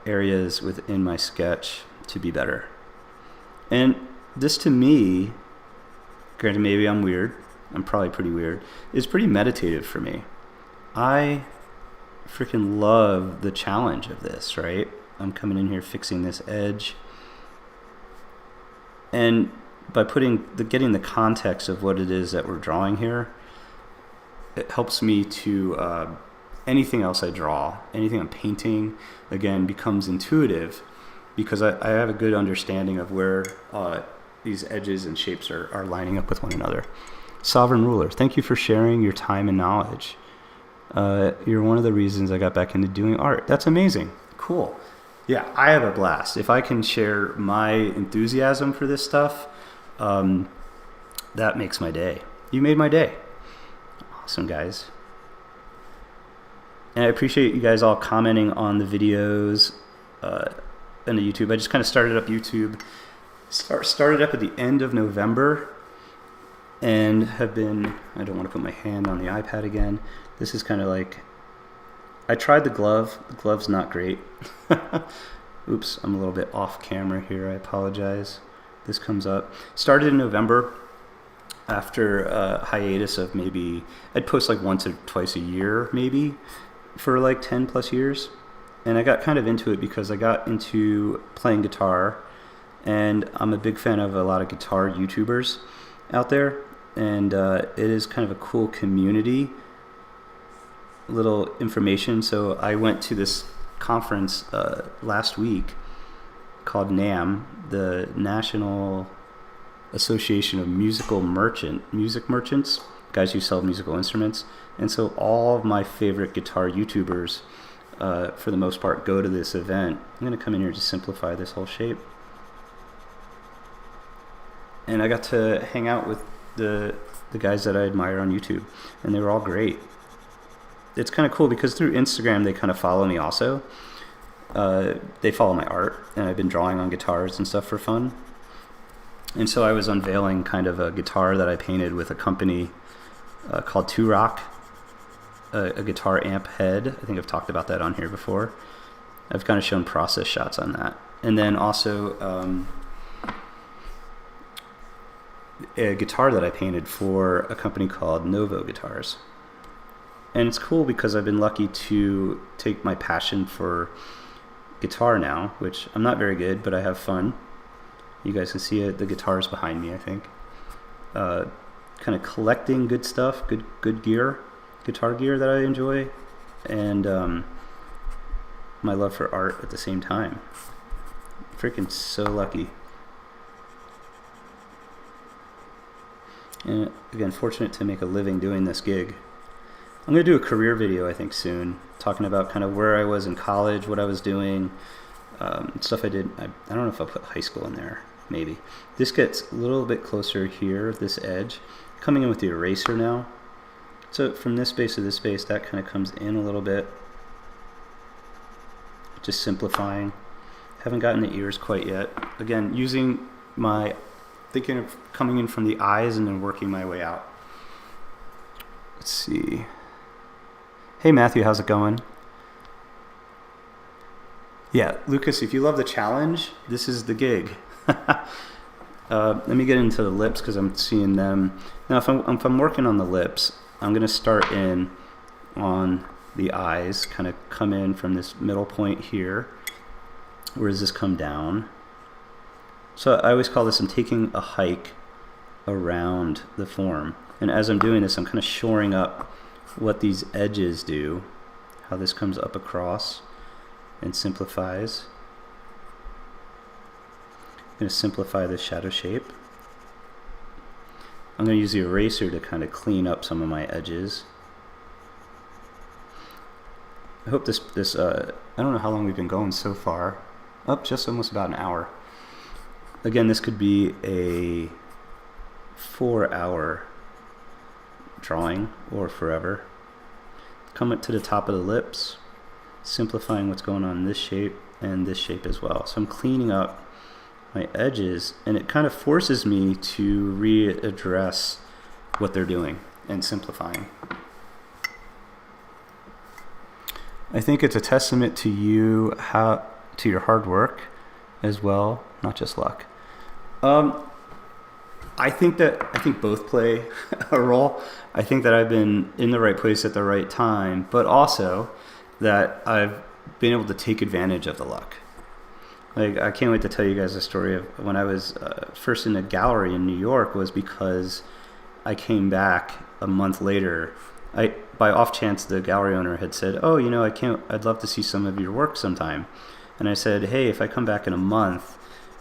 areas within my sketch to be better. And this, to me, granted maybe I'm weird, I'm probably pretty weird, is pretty meditative for me. I freaking love the challenge of this, right? I'm coming in here fixing this edge. And by getting the context of what it is that we're drawing here, it helps me to, anything else I draw, anything I'm painting, again, becomes intuitive because I have a good understanding of where these edges and shapes are lining up with one another. Sovereign Ruler, thank you for sharing your time and knowledge. You're one of the reasons I got back into doing art. That's amazing. Cool. Yeah, I have a blast. If I can share my enthusiasm for this stuff, that makes my day. You made my day. Awesome, guys. And I appreciate you guys all commenting on the videos and the YouTube. I just kind of started up YouTube. Started up at the end of November and have been, I don't want to put my hand on the iPad again. This is kind of like, I tried the glove. The glove's not great. Oops, I'm a little bit off camera here. I apologize. This comes up. Started in November after a hiatus of maybe, I'd post like once or twice a year maybe for like 10 plus years. And I got kind of into it because I got into playing guitar, and I'm a big fan of a lot of guitar YouTubers out there, and it is kind of a cool community, little information. So I went to this conference last week called NAMM, the National Association of Music Merchants, guys who sell musical instruments. And so all of my favorite guitar YouTubers, for the most part, go to this event. I'm going to come in here to simplify this whole shape. And I got to hang out with the guys that I admire on YouTube, and they were all great. It's kind of cool because through Instagram they kind of follow me also. They follow my art, and I've been drawing on guitars and stuff for fun. And so I was unveiling kind of a guitar that I painted with a company called 2Rock, a guitar amp head. I think I've talked about that on here before. I've kind of shown process shots on that. And then also a guitar that I painted for a company called Novo Guitars. And it's cool because I've been lucky to take my passion for guitar now, which I'm not very good, but I have fun. You guys can see it, the guitar's behind me, I think. Kind of collecting good stuff, good gear, guitar gear that I enjoy, and my love for art at the same time. Freaking so lucky. And again, fortunate to make a living doing this gig. I'm going to do a career video, I think, soon, talking about kind of where I was in college, what I was doing, stuff I did. I don't know if I'll put high school in there, maybe. This gets a little bit closer here, this edge. Coming in with the eraser now. So from this base to this base, that kind of comes in a little bit. Just simplifying. Haven't gotten the ears quite yet. Again, using my, thinking of coming in from the eyes and then working my way out. Let's see. Hey Matthew, how's it going? Yeah, Lucas, if you love the challenge, this is the gig. Let me get into the lips because I'm seeing them. Now, if I'm working on the lips, I'm going to start in on the eyes, kind of come in from this middle point here. Where does this come down? So I always call this, I'm taking a hike around the form. And as I'm doing this, I'm kind of shoring up what these edges do, how this comes up across and simplifies. I'm going to simplify the shadow shape. I'm going to use the eraser to kind of clean up some of my edges. I hope this I don't know how long we've been going so far. Just almost about an hour. Again, this could be a 4-hour drawing or forever. Come up to the top of the lips, simplifying what's going on in this shape and this shape as well. So I'm cleaning up my edges, and it kind of forces me to readdress what they're doing and simplifying. I think it's a testament to you, to your hard work as well, not just luck. I think both play a role. I think that I've been in the right place at the right time, but also that I've been able to take advantage of the luck. Like, I can't wait to tell you guys the story of when I was first in a gallery in New York. Was because I came back a month later. By off chance, the gallery owner had said, "Oh, I'd love to see some of your work sometime." And I said, "Hey, if I come back in a month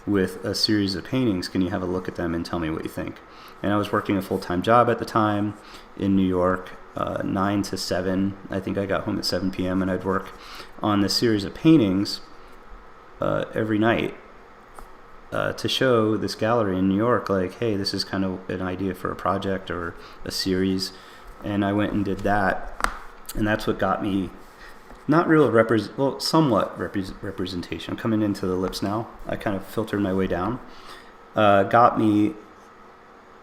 with a series of paintings, can you have a look at them and tell me what you think?" And I was working a full-time job at the time in New York, 9 to 7. I think I got home at 7 p.m. and I'd work on this series of paintings every night to show this gallery in New York, like, hey, this is kind of an idea for a project or a series. And I went and did that, and that's what got me not real somewhat representation. Coming into the lips now, I kind of filtered my way down. Got me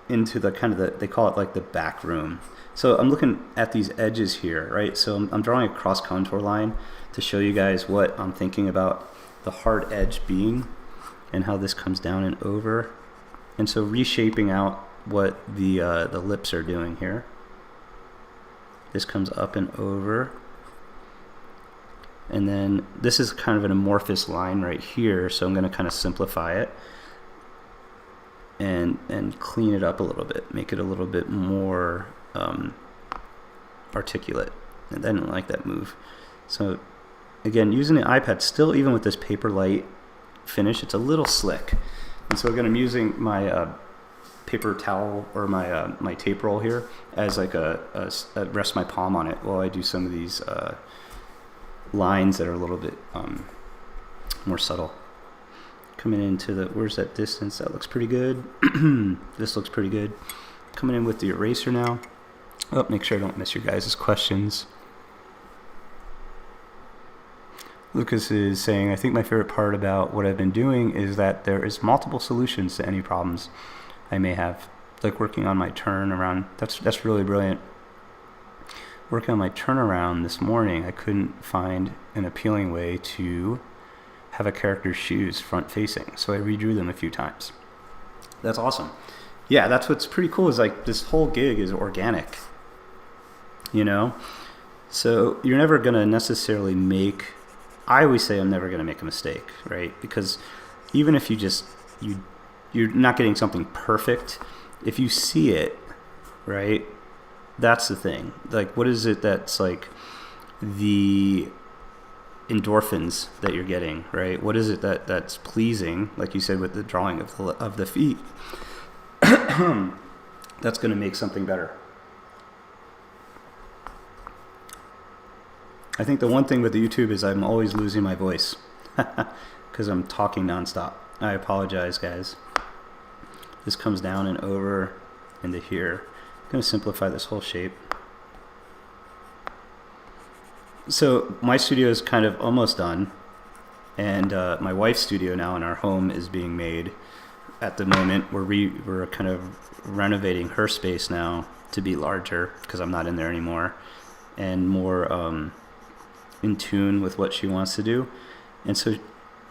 into the kind of they call it like the back room. So I'm looking at these edges here, right? So I'm drawing a cross contour line to show you guys what I'm thinking about the hard edge being and how this comes down and over. And so reshaping out what the lips are doing here. This comes up and over. And then this is kind of an amorphous line right here, so I'm going to kind of simplify it and clean it up a little bit, make it a little bit more articulate. And I didn't like that move. So again, using the iPad, still even with this paperlike finish, it's a little slick. And so again, I'm using my paper towel or my tape roll here as like rest my palm on it while I do some of these lines that are a little bit more subtle. Coming into where's that distance? That looks pretty good. This looks pretty good. Coming in with the eraser now. Make sure I don't miss your guys' questions. Lucas is saying, I think my favorite part about what I've been doing is that there is multiple solutions to any problems I may have. Like working on my turnaround. That's really brilliant. Working on my turnaround this morning, I couldn't find an appealing way to have a character's shoes front facing, so I redrew them a few times. That's awesome. Yeah, that's what's pretty cool, is like this whole gig is organic, so you're never gonna necessarily I always say I'm never gonna make a mistake, right? Because even if you're not getting something perfect, if you see it, right, that's the thing. Like, what is it that's like the endorphins that you're getting, right? What is it that's pleasing, like you said with the drawing of the feet, that's going to make something better. I think the one thing with the YouTube is I'm always losing my voice because I'm talking nonstop. I apologize, guys. This comes down and over into here. I'm going to simplify this whole shape. So my studio is kind of almost done, and my wife's studio now in our home is being made at the moment. We're kind of renovating her space now to be larger because I'm not in there anymore, and more in tune with what she wants to do. And so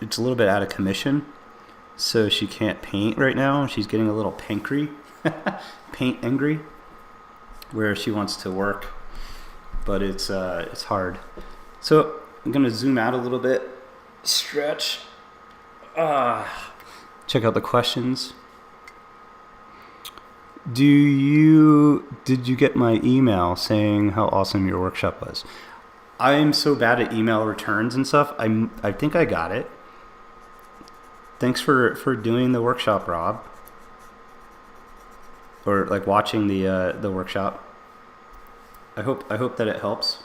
it's a little bit out of commission, so she can't paint right now. She's getting a little paint angry, where she wants to work, but it's hard. So I'm gonna zoom out a little bit, stretch, check out the questions. Did you get my email saying how awesome your workshop was? I am so bad at email returns and stuff. I think I got it. Thanks for doing the workshop, Rob. Or like watching the workshop. I hope that it helps.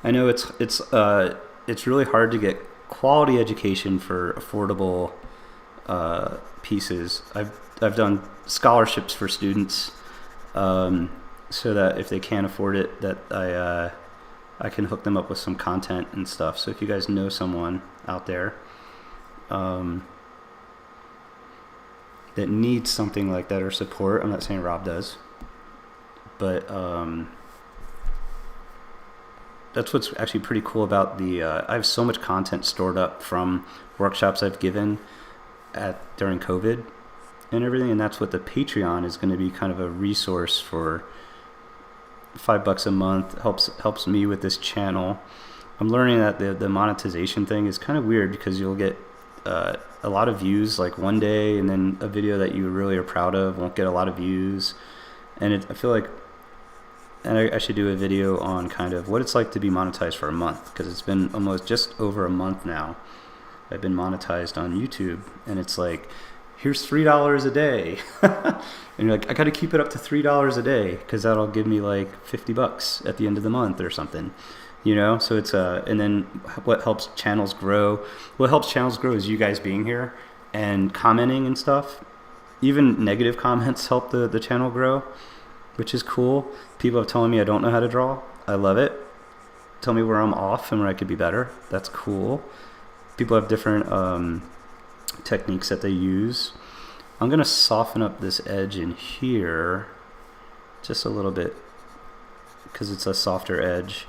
I know it's really hard to get quality education for affordable pieces. I've done scholarships for students, so that if they can't afford it, that I can hook them up with some content and stuff. So if you guys know someone out there that needs something like that or support, I'm not saying Rob does, but that's what's actually pretty cool about the I have so much content stored up from workshops I've given during COVID and everything, and that's what the Patreon is going to be, kind of a resource for $5 a month. Helps me with this channel. I'm learning that the monetization thing is kind of weird, because you'll get a lot of views like one day, and then a video that you really are proud of won't get a lot of views, and I feel like, and I should do a video on kind of what it's like to be monetized for a month, because it's been almost just over a month now I've been monetized on YouTube, and it's like, here's $3 a day. And you're like, I got to keep it up to $3 a day, because that'll give me like $50 at the end of the month or something, you know? So it's and then what helps channels grow? What helps channels grow is you guys being here and commenting and stuff. Even negative comments help the channel grow, which is cool. People have told me I don't know how to draw. I love it. Tell me where I'm off and where I could be better. That's cool. People have different techniques that they use. I'm gonna soften up this edge in here just a little bit, because it's a softer edge.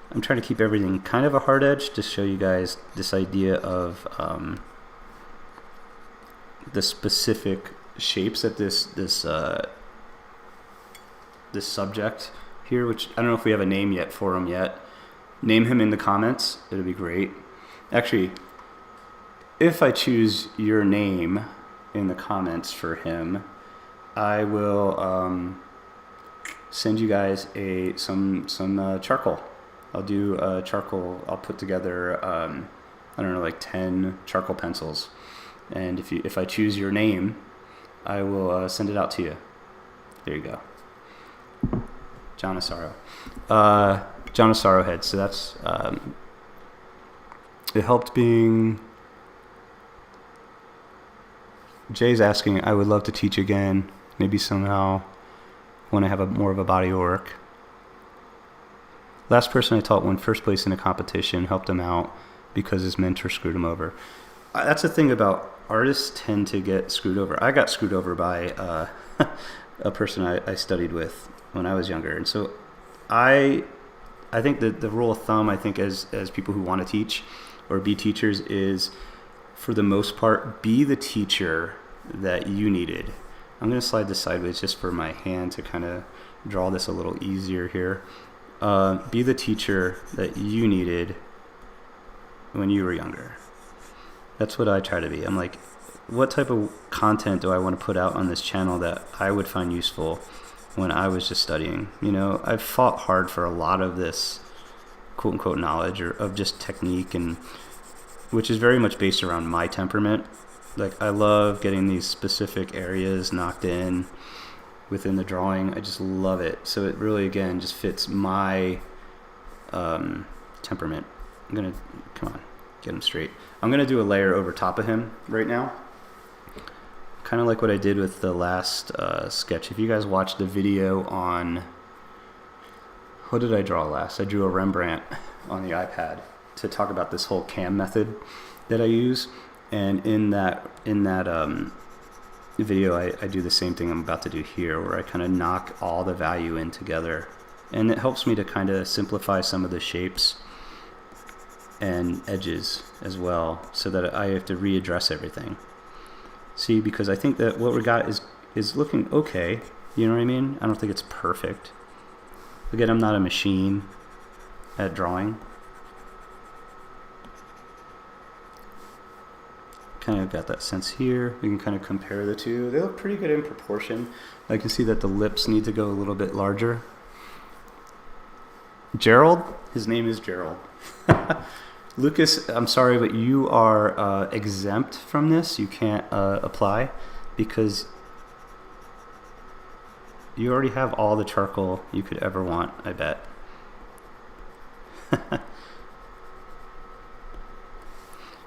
I'm trying to keep everything kind of a hard edge to show you guys this idea of the specific shapes that this subject here, which I don't know if we have a name yet for him yet. Name him in the comments. It'll be great. Actually, if I choose your name in the comments for him, I will send you guys some charcoal. I'll do charcoal. I'll put together I don't know, like 10 charcoal pencils, and if I choose your name, I will send it out to you. There you go. John Asaro. John Asaro head. So that's it helped being. Jay's asking, I would love to teach again, maybe somehow when I have more of a body of work. Last person I taught won first place in a competition, helped him out because his mentor screwed him over. That's the thing about artists, tend to get screwed over. I got screwed over by a person I studied with when I was younger. And so I think that the rule of thumb, I think as people who want to teach or be teachers, is, for the most part, be the teacher that you needed. I'm going to slide this sideways just for my hand to kind of draw this a little easier here. Be the teacher that you needed when you were younger. That's what I try to be. I'm like, what type of content do I want to put out on this channel that I would find useful when I was just studying? You know, I've fought hard for a lot of this quote unquote knowledge, or of just technique, and which is very much based around my temperament. Like, I love getting these specific areas knocked in within the drawing. I just love it. So it really, again, just fits my temperament. I'm gonna, come on, get him straight. I'm gonna do a layer over top of him right now, kind of like what I did with the last sketch. If you guys watched the video on, what did I draw last? I drew a Rembrandt on the iPad to talk about this whole CAM method that I use, and in that video I do the same thing I'm about to do here, where I kind of knock all the value in together, and it helps me to kind of simplify some of the shapes and edges as well, so that I have to readdress everything. See, because I think that what we got is looking okay, you know what I mean? I don't think it's perfect. Again, I'm not a machine at drawing. kind of got that sense here. We can kind of compare the two. They look pretty good in proportion. I can see that the lips need to go a little bit larger. Gerald, his name is Gerald. Lucas, I'm sorry, but you are exempt from this. You can't apply because you already have all the charcoal you could ever want, I bet.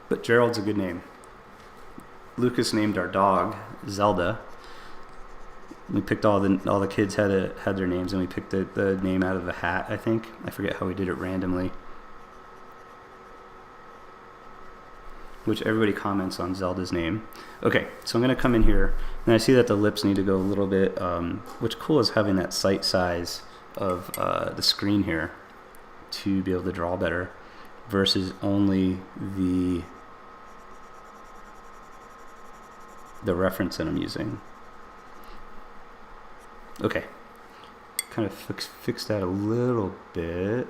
But Gerald's a good name. Lucas named our dog Zelda. We picked all the kids had their names, and we picked the name out of a hat, I think. I forget how we did it randomly. Which everybody comments on Zelda's name. Okay, so I'm going to come in here, and I see that the lips need to go a little bit, what's cool is having that sight size of the screen here to be able to draw better versus only the reference that I'm using. Okay, kind of fix that a little bit.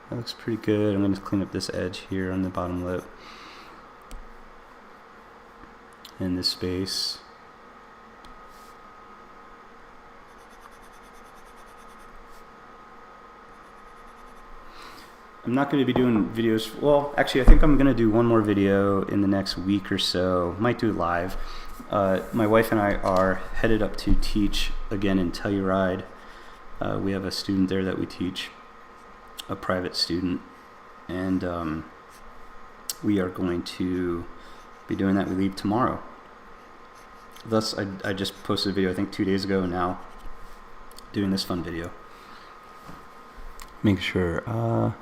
That looks pretty good. I'm going to clean up this edge here on the bottom lip. In this space. I'm not going to be doing videos. Well, actually, I think I'm going to do one more video in the next week or so. Might do it live. My wife and I are headed up to teach again in Telluride. We have a student there that we teach, a private student, and we are going to be doing that. We leave tomorrow. Thus, I just posted a video, I think 2 days ago, and now doing this fun video. Make sure,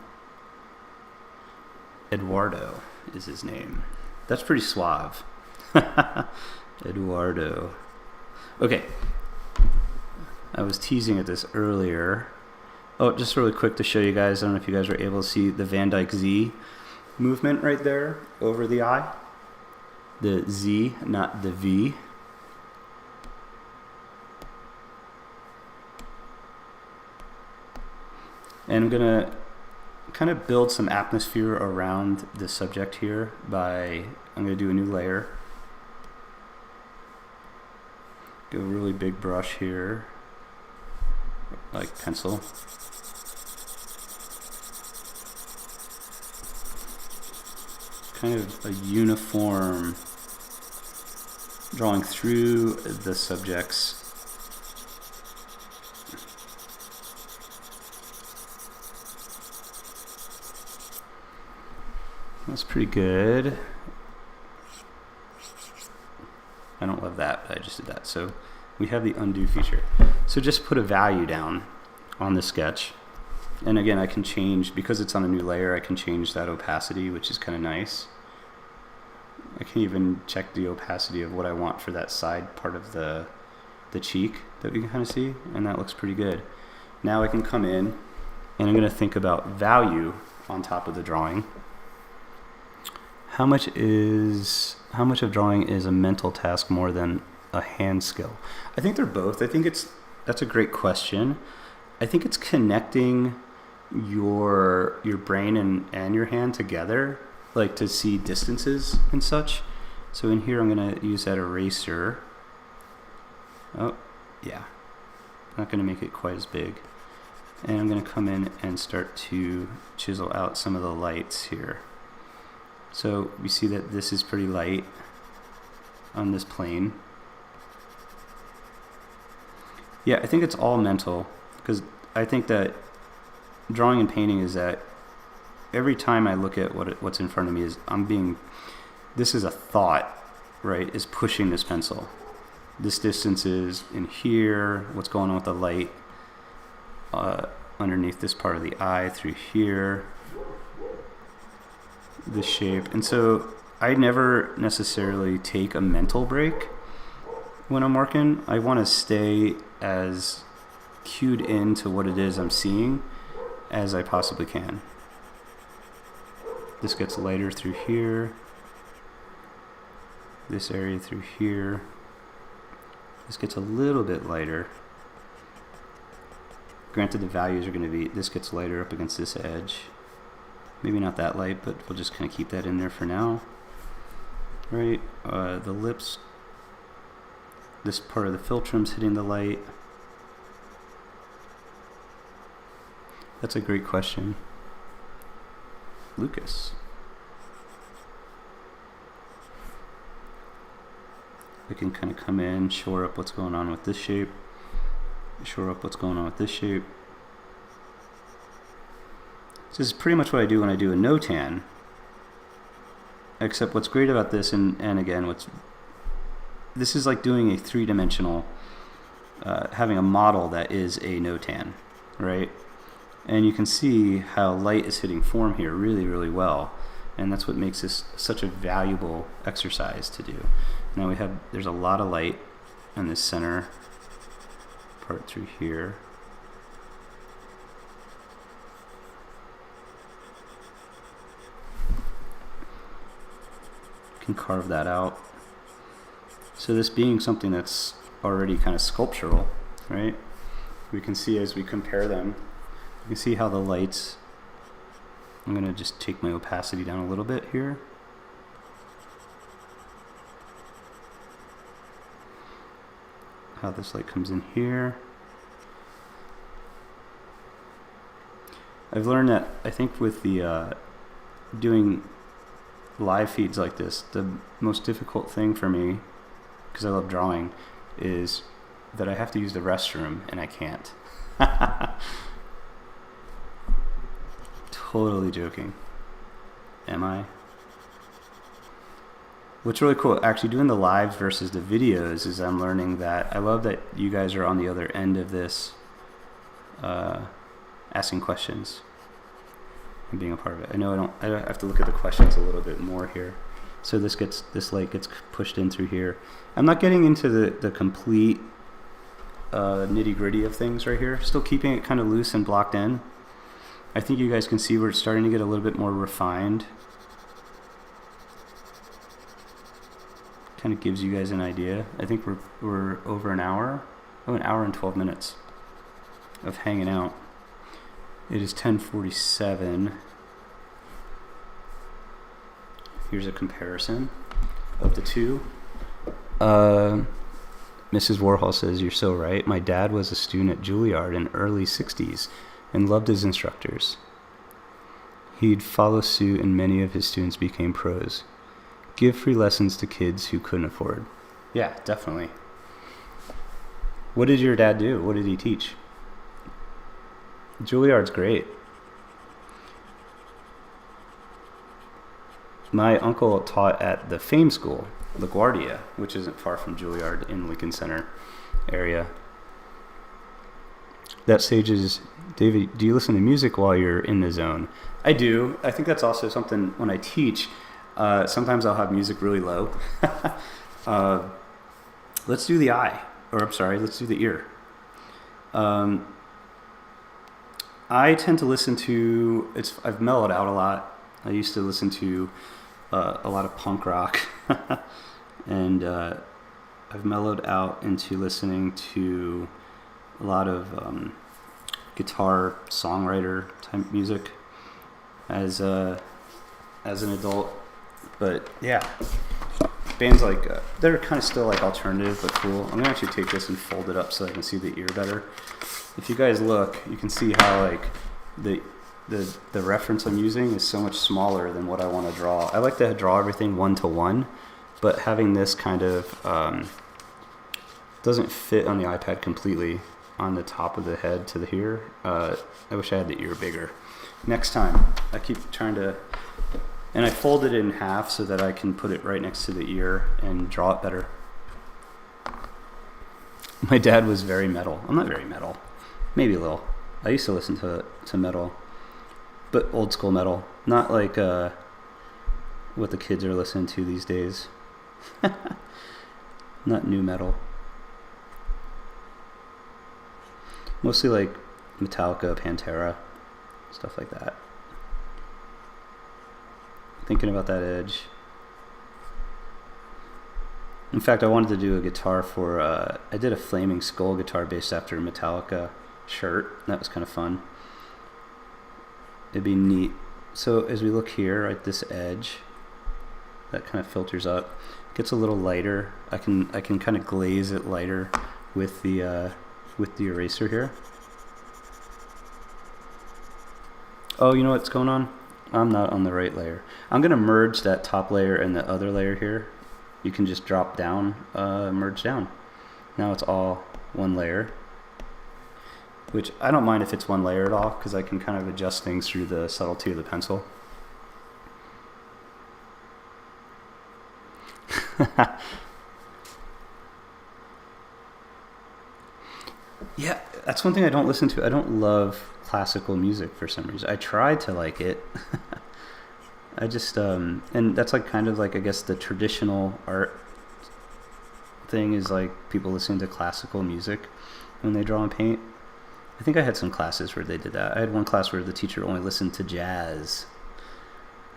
Eduardo is his name. That's pretty suave. Eduardo. Okay. I was teasing at this earlier. Oh, just really quick to show you guys, I don't know if you guys were able to see the Van Dyke Z movement right there over the eye. The Z, not the V. And I'm going to kind of build some atmosphere around the subject here by, I'm going to do a new layer. Go really big brush here, like pencil. Kind of a uniform drawing through the subjects. That's pretty good. I don't love that, but I just did that. So we have the undo feature. So just put a value down on the sketch. And again, I can change, because it's on a new layer, I can change that opacity, which is kind of nice. I can even check the opacity of what I want for that side part of the cheek that we can kind of see, and that looks pretty good. Now I can come in, and I'm going to think about value on top of the drawing. How much of drawing is a mental task more than a hand skill? I think they're both. I think that's a great question. I think it's connecting your brain and your hand together, like to see distances and such. So in here I'm going to use that eraser. Oh, yeah. I'm not going to make it quite as big. And I'm going to come in and start to chisel out some of the lights here. So we see that this is pretty light on this plane. Yeah, I think it's all mental, because I think that drawing and painting is that every time I look at what's in front of me is this is a thought, right, is pushing this pencil. This distance is in here, what's going on with the light underneath this part of the eye through here. The shape. And so I never necessarily take a mental break when I'm working. I want to stay as cued into what it is I'm seeing as I possibly can. This gets lighter through here. This area through here. This gets a little bit lighter. Granted, the values are going to be, this gets lighter up against this edge. Maybe not that light, but we'll just kind of keep that in there for now. right? The lips, this part of the philtrum's hitting the light. That's a great question. Lucas. We can kind of come in, shore up what's going on with this shape, shore up what's going on with this shape. So this is pretty much what I do when I do a no-tan. Except what's great about this, and again, this is like doing a three-dimensional, having a model that is a no-tan, right? And you can see how light is hitting form here really, really well. And that's what makes this such a valuable exercise to do. Now there's a lot of light in this center part through here. Can carve that out. So this being something that's already kind of sculptural, right? We can see as we compare them, you can see how the lights, I'm going to just take my opacity down a little bit here. How this light comes in here. I've learned that I think with the doing live feeds like this, the most difficult thing for me, because I love drawing, is that I have to use the restroom and I can't. Totally joking. Am I? What's really cool, actually doing the lives versus the videos, is I'm learning that I love that you guys are on the other end of this, asking questions and being a part of it. I know I have to look at the questions a little bit more here. So this light gets pushed in through here. I'm not getting into the complete nitty gritty of things right here. Still keeping it kind of loose and blocked in. I think you guys can see where it's starting to get a little bit more refined. Kind of gives you guys an idea. I think we're over an hour. Oh, an hour and 12 minutes of hanging out. It is 10:47. Here's a comparison of the two. Mrs. Warhol says, "You're so right. My dad was a student at Juilliard in early 60s and loved his instructors. He'd follow suit and many of his students became pros. Give free lessons to kids who couldn't afford." Yeah, definitely. What did your dad do? What did he teach? Juilliard's great. My uncle taught at the Fame School, LaGuardia, which isn't far from Juilliard in Lincoln Center area. That stage is, David, do you listen to music while you're in the zone? I do. I think that's also something when I teach. Sometimes I'll have music really low. Let's do the eye. Or I'm sorry, let's do the ear. I tend to listen to, I've mellowed out a lot. I used to listen to a lot of punk rock. And I've mellowed out into listening to a lot of guitar songwriter type music as an adult. But yeah, bands like they're kind of still like alternative but cool. I'm gonna actually take this and fold it up so I can see the ear better. If you guys look, you can see how like the reference I'm using is so much smaller than what I want to draw. I like to draw everything 1-to-1, but having this kind of doesn't fit on the iPad completely on the top of the head to the here. I wish I had the ear bigger. Next time, I keep trying to, and I fold it in half so that I can put it right next to the ear and draw it better. My dad was very metal. I'm not very metal. Maybe a little. I used to listen to metal, but old school metal, not like what the kids are listening to these days. Not new metal. Mostly like Metallica, Pantera, stuff like that. Thinking about that edge. In fact, I wanted to do a guitar for, I did a Flaming Skull guitar based after a Metallica shirt. That was kind of fun. It'd be neat. So as we look here at this edge, that kind of filters up. It gets a little lighter. I can kind of glaze it lighter with the eraser here. Oh, you know what's going on? I'm not on the right layer. I'm gonna merge that top layer and the other layer here. You can just drop down, merge down. Now it's all one layer, which I don't mind if it's one layer at all, because I can kind of adjust things through the subtlety of the pencil. Yeah, that's one thing I don't listen to. I don't love classical music for some reason. I try to like it. I just, and that's like kind of like, I guess the traditional art thing is like people listening to classical music when they draw and paint. I think I had some classes where they did that. I had one class where the teacher only listened to jazz.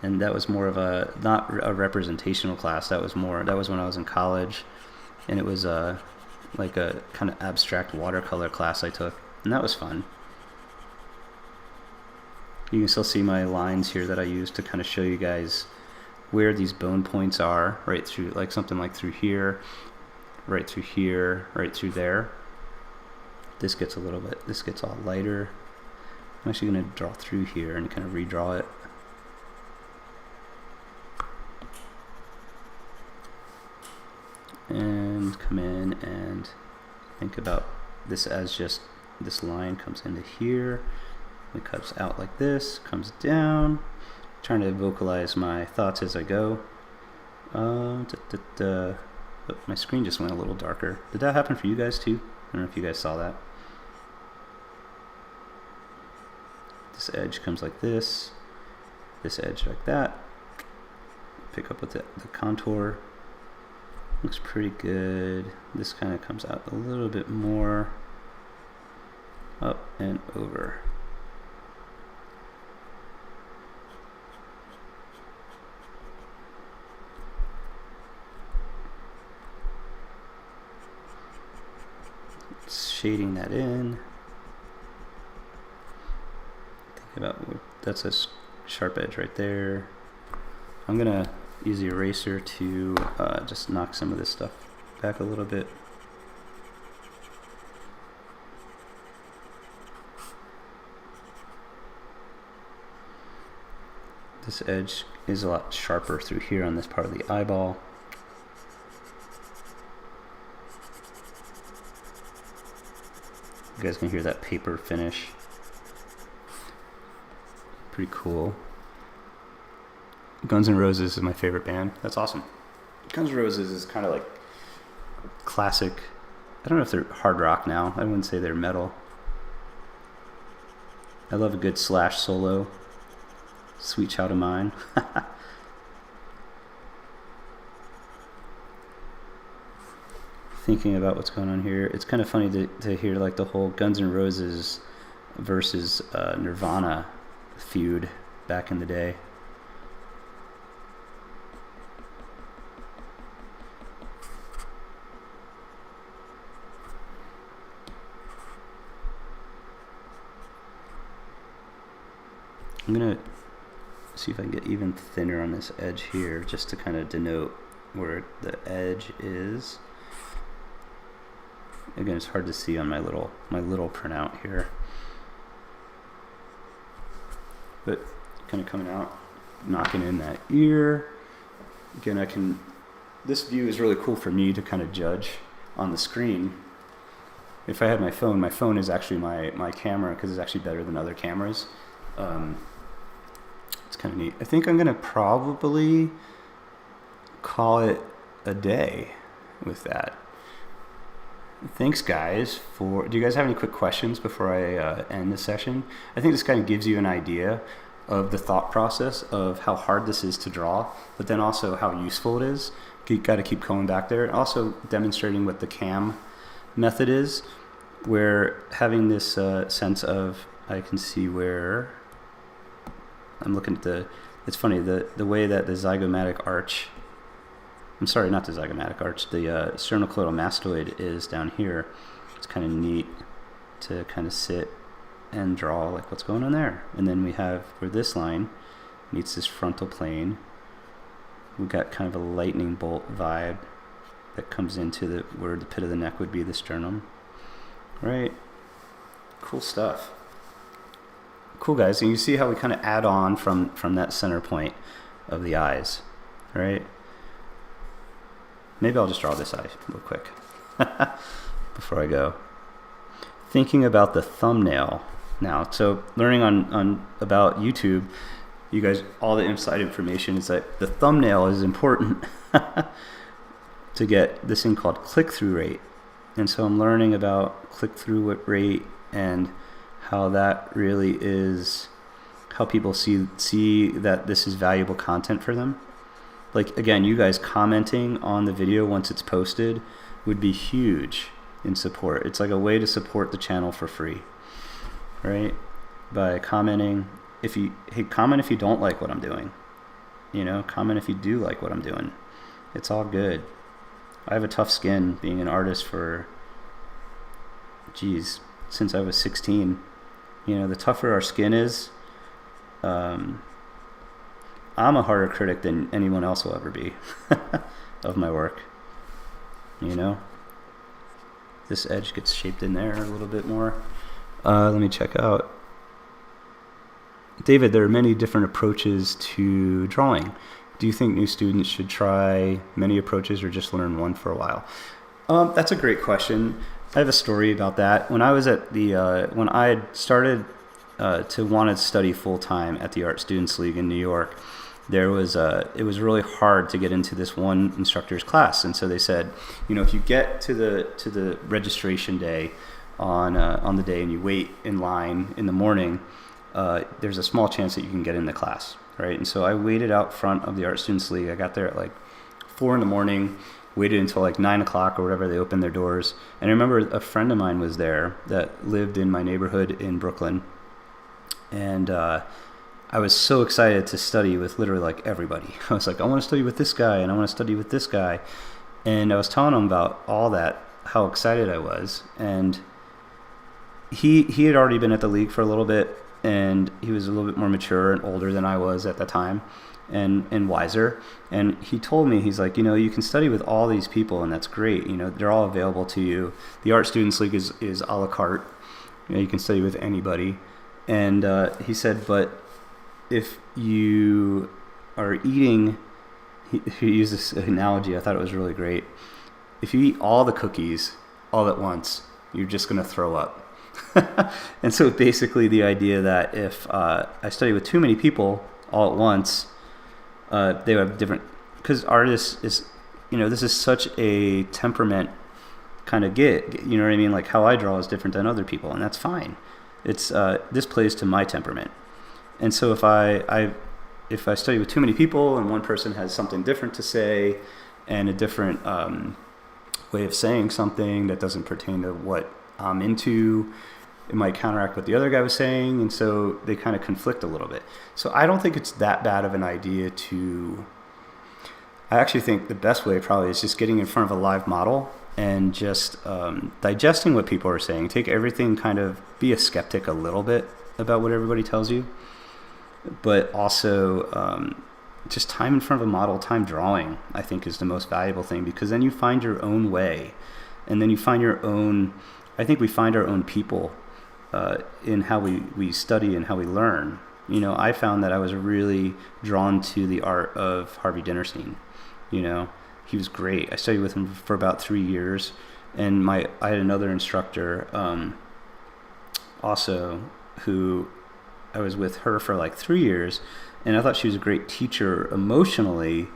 And that was more of a, not a representational class. That was when I was in college. And it was like a kind of abstract watercolor class I took. And that was fun. You can still see my lines here that I use to kind of show you guys where these bone points are, right through, like something like through here, right through here, right through there. This gets all lighter. I'm actually going to draw through here and kind of redraw it. And come in and think about this as just, this line comes into here. It cuts out like this, comes down. Trying to vocalize my thoughts as I go. Oh, my screen just went a little darker. Did that happen for you guys too? I don't know if you guys saw that. This edge comes like this edge like that. Pick up with the contour. Looks pretty good. This kind of comes out a little bit more. Up and over. Shading that in. Think about, that's a sharp edge right there. I'm gonna use the eraser to just knock some of this stuff back a little bit. This edge is a lot sharper through here on this part of the eyeball. You guys can hear that paper finish. Pretty cool. Guns N' Roses is my favorite band. That's awesome. Guns N' Roses is kind of like classic. I don't know if they're hard rock now. I wouldn't say they're metal. I love a good Slash solo. Sweet Child of Mine. Thinking about what's going on here, it's kind of funny to hear like the whole Guns N' Roses versus Nirvana feud back in the day. I'm gonna see if I can get even thinner on this edge here, just to kind of denote where the edge is. Again, it's hard to see on my little printout here, but kind of coming out, knocking in that ear. Again, this view is really cool for me to kind of judge on the screen. If I had my phone is actually my camera, because it's actually better than other cameras. It's kind of neat. I think I'm gonna probably call it a day with that. Thanks, guys. Do you guys have any quick questions before I end the session? I think this kind of gives you an idea of the thought process of how hard this is to draw, but then also how useful it is. You got to keep going back there. And also demonstrating what the CAM method is, where having this sense of, I can see where I'm looking at it's funny, the way that the zygomatic arch, I'm sorry, not the zygomatic arch, the sternocleidomastoid is down here. It's kind of neat to kind of sit and draw like what's going on there. And then we have where this line meets this frontal plane we've got kind of a lightning bolt vibe that comes into where the pit of the neck would be the sternum. Right? Cool stuff. Cool, guys. And you see how we kind of add on from that center point of the eyes, right? Maybe I'll just draw this eye real quick before I go. Thinking about the thumbnail now. So learning on about YouTube, you guys, all the inside information is that the thumbnail is important to get this thing called click-through rate. And so I'm learning about click-through rate and how that really is how people see that this is valuable content for them. Like, again, you guys commenting on the video once it's posted would be huge in support. It's like a way to support the channel for free, right? By commenting. Comment if you don't like what I'm doing. Comment if you do like what I'm doing. It's all good. I have a tough skin being an artist for, since I was 16. The tougher our skin is, I'm a harder critic than anyone else will ever be of my work. This edge gets shaped in there a little bit more. Let me check out. David, there are many different approaches to drawing. Do you think new students should try many approaches or just learn one for a while? That's a great question. I have a story about that. When I was at when I had started to want to study full time at the Art Students League in New York, it was really hard to get into this one instructor's class, and so they said, if you get to the registration day on the day and you wait in line in the morning, there's a small chance that you can get in the class, right? And so I waited out front of the Art Students League. I got there at like 4 a.m, waited until like 9 o'clock or whatever they opened their doors. And I remember a friend of mine was there that lived in my neighborhood in Brooklyn. And I was so excited to study with literally like everybody. I was like, I want to study with this guy and I want to study with this guy. And I was telling him about all that, how excited I was. And he had already been at the league for a little bit, and he was a little bit more mature and older than I was at the time, and wiser. And he told me, he's like, you can study with all these people, and that's great. They're all available to you. The Art Students League is a la carte. You can study with anybody. And he said, but if you are eating, he used this analogy, I thought it was really great. If you eat all the cookies all at once, you're just going to throw up. And so basically the idea that if I study with too many people all at once, they have different, because artists is, this is such a temperament kind of gig, you know what I mean? Like how I draw is different than other people, and that's fine. It's this plays to my temperament. And so if I study with too many people and one person has something different to say and a different way of saying something that doesn't pertain to what I'm into, it might counteract what the other guy was saying, and so they kind of conflict a little bit. So I don't think it's that bad of an idea I actually think the best way probably is just getting in front of a live model and just digesting what people are saying. Take everything, kind of be a skeptic a little bit about what everybody tells you, but also just time in front of a model, time drawing, I think is the most valuable thing, because then you find your own way, and then you find your own, I think we find our own people in how we study and how we learn. I found that I was really drawn to the art of Harvey Dinnerstein. He was great. I studied with him for about 3 years, and I had another instructor also who I was with her for like 3 years, and I thought she was a great teacher emotionally,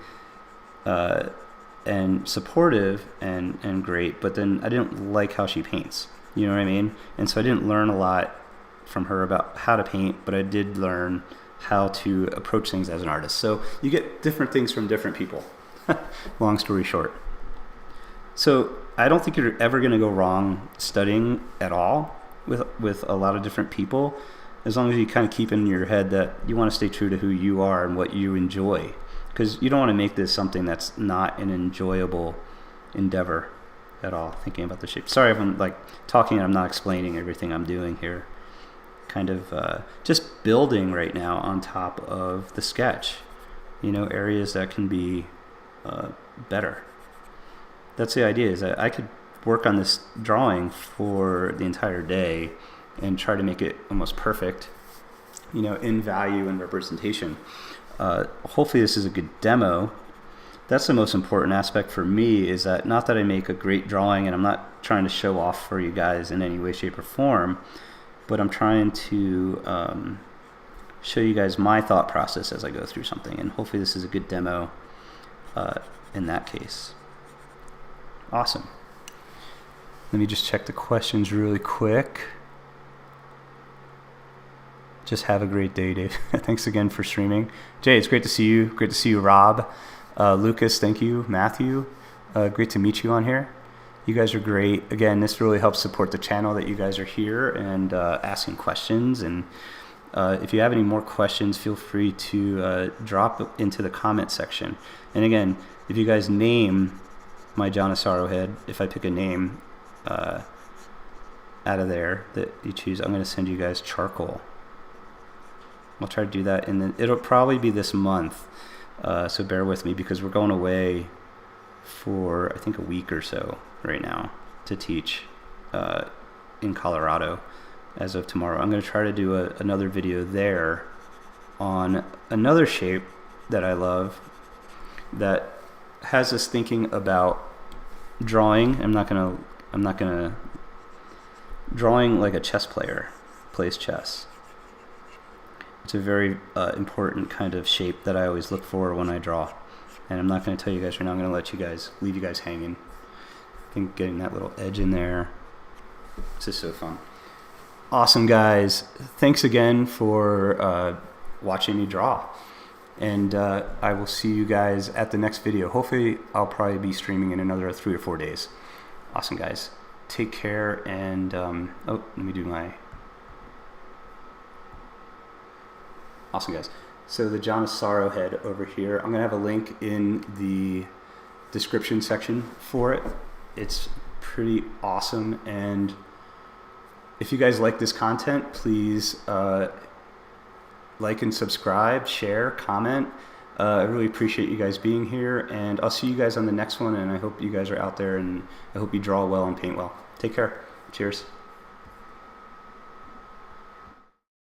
and supportive and great, but then I didn't like how she paints. You know what I mean? And so I didn't learn a lot from her about how to paint, but I did learn how to approach things as an artist. So you get different things from different people. Long story short. So I don't think you're ever going to go wrong studying at all with a lot of different people, as long as you kind of keep in your head that you want to stay true to who you are and what you enjoy, because you don't want to make this something that's not an enjoyable endeavor at all, thinking about the shape. Sorry if I'm like talking and I'm not explaining everything I'm doing here. Kind of just building right now on top of the sketch, areas that can be better. That's the idea, is that I could work on this drawing for the entire day and try to make it almost perfect, you know, in value and representation. Hopefully this is a good demo. That's the most important aspect for me, is that not that I make a great drawing and I'm not trying to show off for you guys in any way, shape, or form, but I'm trying to show you guys my thought process as I go through something, and hopefully this is a good demo in that case. Awesome. Let me just check the questions really quick. Just have a great day, Dave. Thanks again for streaming. Jay, it's great to see you. Great to see you, Rob. Lucas, thank you. Matthew, great to meet you on here. You guys are great. Again, this really helps support the channel that you guys are here and asking questions. And if you have any more questions, feel free to drop into the comment section. And again, if you guys name my John Asaro head, if I pick a name out of there that you choose, I'm going to send you guys charcoal. I'll try to do that, and then it'll probably be this month, so bear with me, because we're going away for I think a week or so right now to teach in Colorado as of tomorrow. I'm going to try to do another video there on another shape that I love that has us thinking about drawing. I'm not gonna drawing like a chess player plays chess. It's a very important kind of shape that I always look for when I draw. And I'm not going to tell you guys right now. I'm going to leave you guys hanging. I think getting that little edge in there, this is so fun. Awesome, guys. Thanks again for watching me draw. And I will see you guys at the next video. Hopefully, I'll probably be streaming in another 3 or 4 days. Awesome, guys. Take care. And, oh, let me do my... Awesome, guys. So the John Asaro head over here, I'm going to have a link in the description section for it. It's pretty awesome. And if you guys like this content, please like and subscribe, share, comment. I really appreciate you guys being here. And I'll see you guys on the next one. And I hope you guys are out there, and I hope you draw well and paint well. Take care. Cheers.